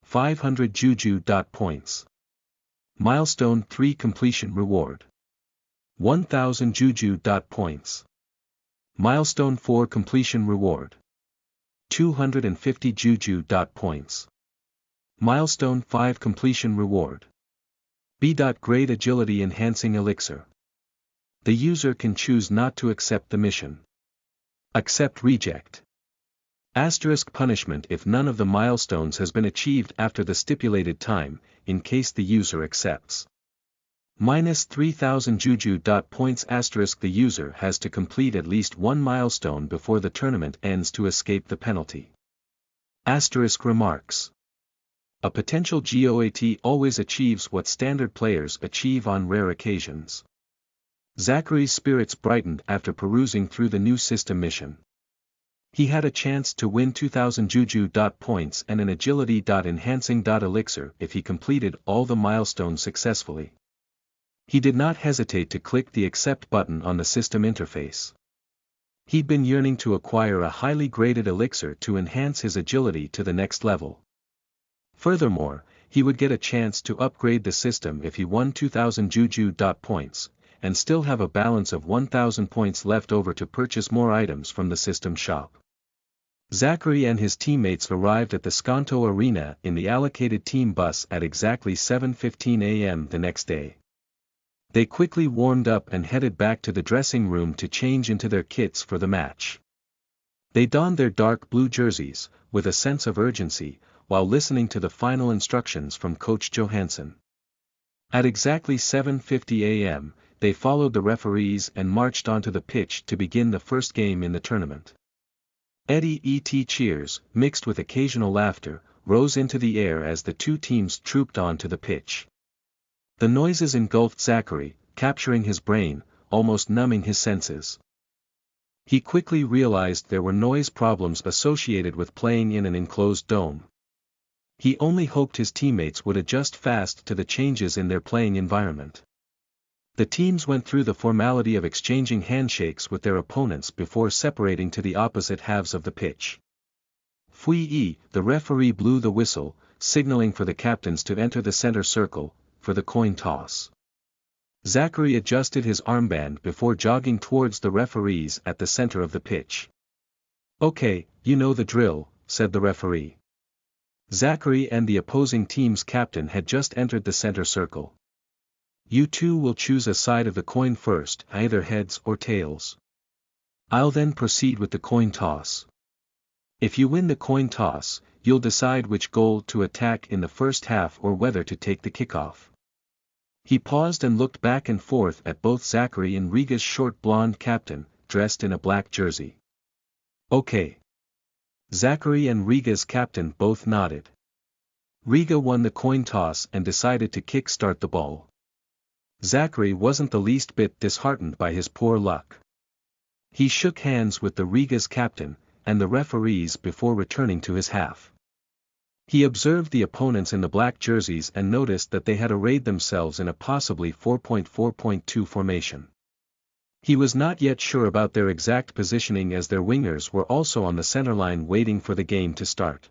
500 juju. Points. Milestone 3 Completion Reward. 1000 juju. Points. Milestone 4 Completion Reward. 250 juju. Points. Milestone 5 Completion Reward. B. Great Agility Enhancing Elixir. The user can choose not to accept the mission. Accept Reject. Punishment if none of the milestones has been achieved after the stipulated time, in case the user accepts. Minus 3000 juju. Points. The user has to complete at least one milestone before the tournament ends to escape the penalty. Remarks. A potential GOAT always achieves what standard players achieve on rare occasions. Zachary's spirits brightened after perusing through the new system mission. He had a chance to win 2000 Juju points and an agility enhancing elixir if he completed all the milestones successfully. He did not hesitate to click the accept button on the system interface. He'd been yearning to acquire a highly graded elixir to enhance his agility to the next level. Furthermore, he would get a chance to upgrade the system if he won 2000 Juju points, and still have a balance of 1000 points left over to purchase more items from the system shop. Zachary and his teammates arrived at the Skonto Arena in the allocated team bus at exactly 7:15 a.m. the next day. They quickly warmed up and headed back to the dressing room to change into their kits for the match. They donned their dark blue jerseys, with a sense of urgency, while listening to the final instructions from Coach Johansson. At exactly 7:50 a.m., they followed the referees and marched onto the pitch to begin the first game in the tournament. Eddie E.T. cheers, mixed with occasional laughter, rose into the air as the two teams trooped onto the pitch. The noises engulfed Zachary, capturing his brain, almost numbing his senses. He quickly realized there were noise problems associated with playing in an enclosed dome. He only hoped his teammates would adjust fast to the changes in their playing environment. The teams went through the formality of exchanging handshakes with their opponents before separating to the opposite halves of the pitch. Fui, the referee blew the whistle, signaling for the captains to enter the center circle, for the coin toss. Zachary adjusted his armband before jogging towards the referees at the center of the pitch. "Okay, you know the drill," said the referee. Zachary and the opposing team's captain had just entered the center circle. "You two will choose a side of the coin first, either heads or tails. I'll then proceed with the coin toss. If you win the coin toss, you'll decide which goal to attack in the first half or whether to take the kickoff." He paused and looked back and forth at both Zachary and Riga's short blonde captain, dressed in a black jersey. "Okay." Zachary and Riga's captain both nodded. Riga won the coin toss and decided to kick-start the ball. Zachary wasn't the least bit disheartened by his poor luck. He shook hands with the Riga's captain and the referees before returning to his half. He observed the opponents in the black jerseys and noticed that they had arrayed themselves in a possibly 4.4.2 formation. He was not yet sure about their exact positioning as their wingers were also on the centerline waiting for the game to start.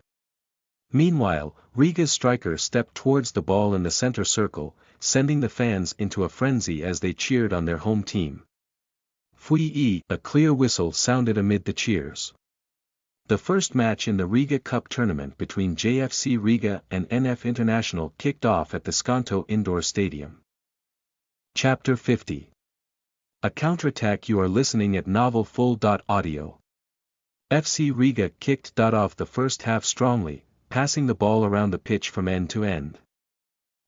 Meanwhile, Riga's striker stepped towards the ball in the center circle, sending the fans into a frenzy as they cheered on their home team. Fui, a clear whistle sounded amid the cheers. The first match in the Riga Cup tournament between JFC Riga and NF International kicked off at the Skonto Indoor Stadium. Chapter 50. A counterattack. You are listening at novelfull.audio. FC Riga kicked off the first half strongly, passing the ball around the pitch from end to end.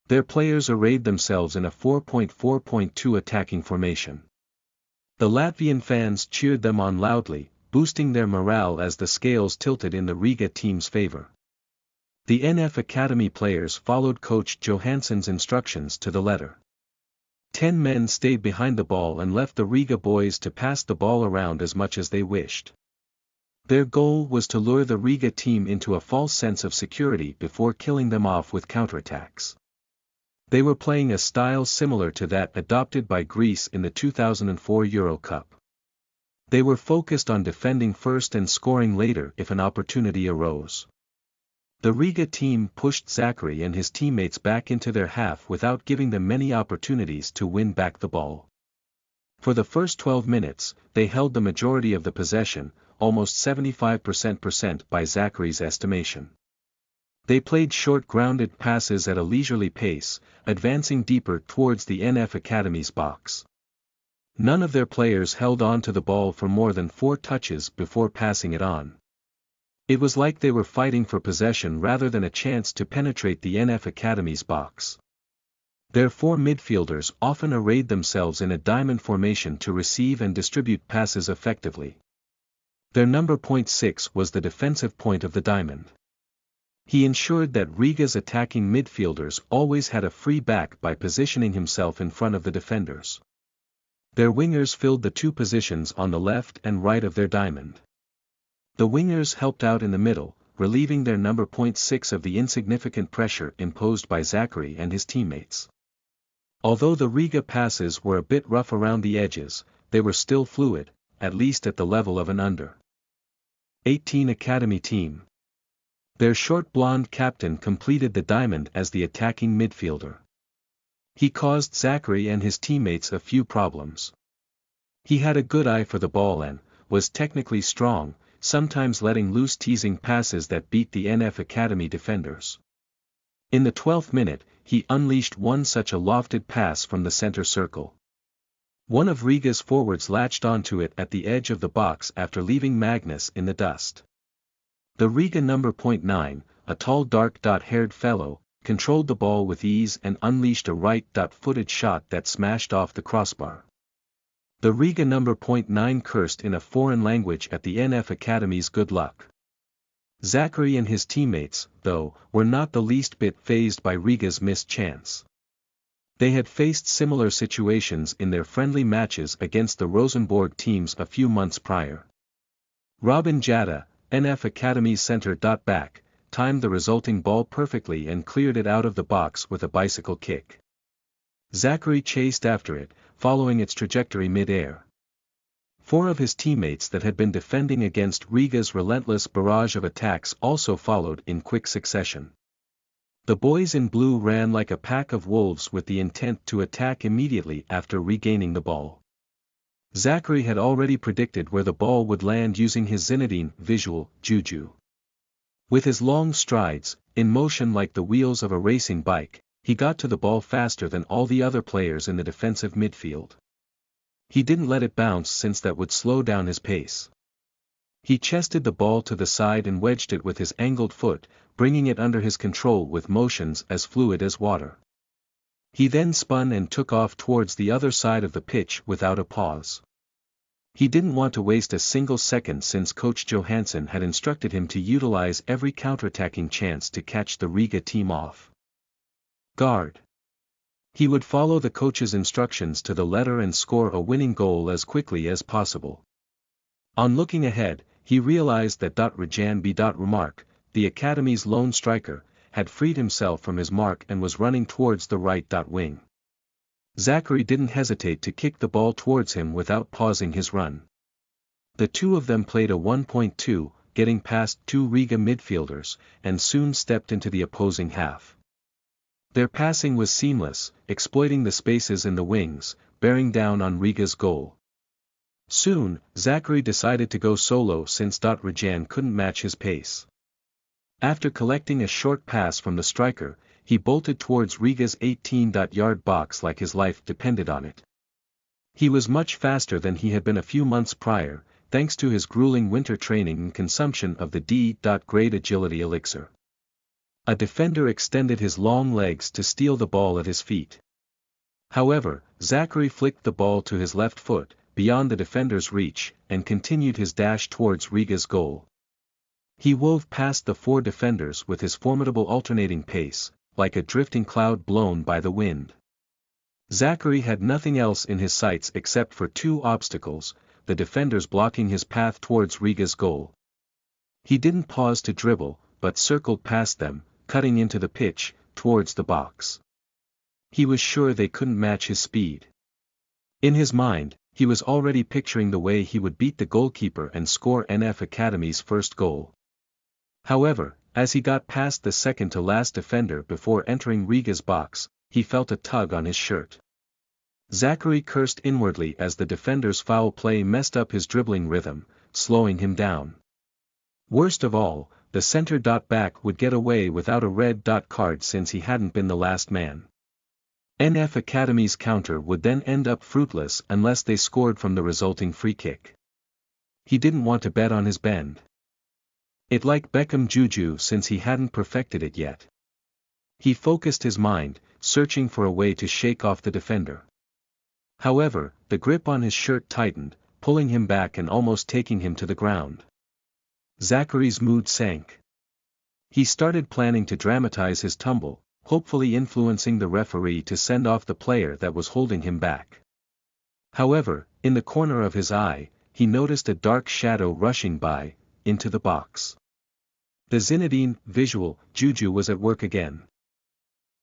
Their players arrayed themselves in a 4.4.2 attacking formation. The Latvian fans cheered them on loudly, boosting their morale as the scales tilted in the Riga team's favor. The NF Academy players followed Coach Johansson's instructions to the letter. 10 men stayed behind the ball and left the Riga boys to pass the ball around as much as they wished. Their goal was to lure the Riga team into a false sense of security before killing them off with counterattacks. They were playing a style similar to that adopted by Greece in the 2004 Euro Cup. They were focused on defending first and scoring later if an opportunity arose. The Riga team pushed Zachary and his teammates back into their half without giving them many opportunities to win back the ball. For the first 12 minutes, they held the majority of the possession, almost 75% by Zachary's estimation. They played short grounded passes at a leisurely pace, advancing deeper towards the NF Academy's box. None of their players held on to the ball for more than 4 touches before passing it on. It was like they were fighting for possession rather than a chance to penetrate the NF Academy's box. Their 4 midfielders often arrayed themselves in a diamond formation to receive and distribute passes effectively. Their number .6 was the defensive point of the diamond. He ensured that Riga's attacking midfielders always had a free back by positioning himself in front of the defenders. Their wingers filled the two positions on the left and right of their diamond. The wingers helped out in the middle, relieving their number 6 of the insignificant pressure imposed by Zachary and his teammates. Although the Riga passes were a bit rough around the edges, they were still fluid, at least at the level of an under-18 academy team. Their short blonde captain completed the diamond as the attacking midfielder. He caused Zachary and his teammates a few problems. He had a good eye for the ball and was technically strong, sometimes letting loose teasing passes that beat the NF Academy defenders. In the 12th minute, he unleashed one such a lofted pass from the center circle. One of Riga's forwards latched onto it at the edge of the box after leaving Magnus in the dust. The Riga number 9, a tall dark-haired fellow, controlled the ball with ease and unleashed a right-footed shot that smashed off the crossbar. The Riga number 9 cursed in a foreign language at the NF Academy's good luck. Zachary and his teammates, though, were not the least bit fazed by Riga's missed chance. They had faced similar situations in their friendly matches against the Rosenborg teams a few months prior. Robin Jata, NF Academy's center-back, timed the resulting ball perfectly and cleared it out of the box with a bicycle kick. Zachary chased after it, following its trajectory mid-air. Four of his teammates that had been defending against Riga's relentless barrage of attacks also followed in quick succession. The boys in blue ran like a pack of wolves with the intent to attack immediately after regaining the ball. Zachary had already predicted where the ball would land using his Zinedine visual juju. With his long strides, in motion like the wheels of a racing bike, he got to the ball faster than all the other players in the defensive midfield. He didn't let it bounce since that would slow down his pace. He chested the ball to the side and wedged it with his angled foot, bringing it under his control with motions as fluid as water. He then spun and took off towards the other side of the pitch without a pause. He didn't want to waste a single second since Coach Johansson had instructed him to utilize every counterattacking chance to catch the Riga team off guard. He would follow the coach's instructions to the letter and score a winning goal as quickly as possible. On looking ahead, he realized that Rajan B. Remark, the academy's lone striker, had freed himself from his mark and was running towards the right wing. Zachary didn't hesitate to kick the ball towards him without pausing his run. The two of them played a 1.2, getting past two Riga midfielders, and soon stepped into the opposing half. Their passing was seamless, exploiting the spaces in the wings, bearing down on Riga's goal. Soon, Zachary decided to go solo since Rajan couldn't match his pace. After collecting a short pass from the striker, he bolted towards Riga's 18-yard box like his life depended on it. He was much faster than he had been a few months prior, thanks to his grueling winter training and consumption of the D.Grade agility elixir. A defender extended his long legs to steal the ball at his feet. However, Zachary flicked the ball to his left foot, beyond the defender's reach, and continued his dash towards Riga's goal. He wove past the four defenders with his formidable alternating pace, like a drifting cloud blown by the wind. Zachary had nothing else in his sights except for two obstacles, the defenders blocking his path towards Riga's goal. He didn't pause to dribble, but circled past them, cutting into the pitch, towards the box. He was sure they couldn't match his speed. In his mind, he was already picturing the way he would beat the goalkeeper and score NF Academy's first goal. However, as he got past the second-to-last defender before entering Riga's box, he felt a tug on his shirt. Zachary cursed inwardly as the defender's foul play messed up his dribbling rhythm, slowing him down. Worst of all, the center-back would get away without a red card since he hadn't been the last man. NF Academy's counter would then end up fruitless unless they scored from the resulting free kick. He didn't want to bet on his bend. It like Beckham juju since he hadn't perfected it yet. He focused his mind, searching for a way to shake off the defender. However, the grip on his shirt tightened, pulling him back and almost taking him to the ground. Zachary's mood sank. He started planning to dramatize his tumble, hopefully influencing the referee to send off the player that was holding him back. However, in the corner of his eye, he noticed a dark shadow rushing by, into the box. The Zinedine visual juju was at work again.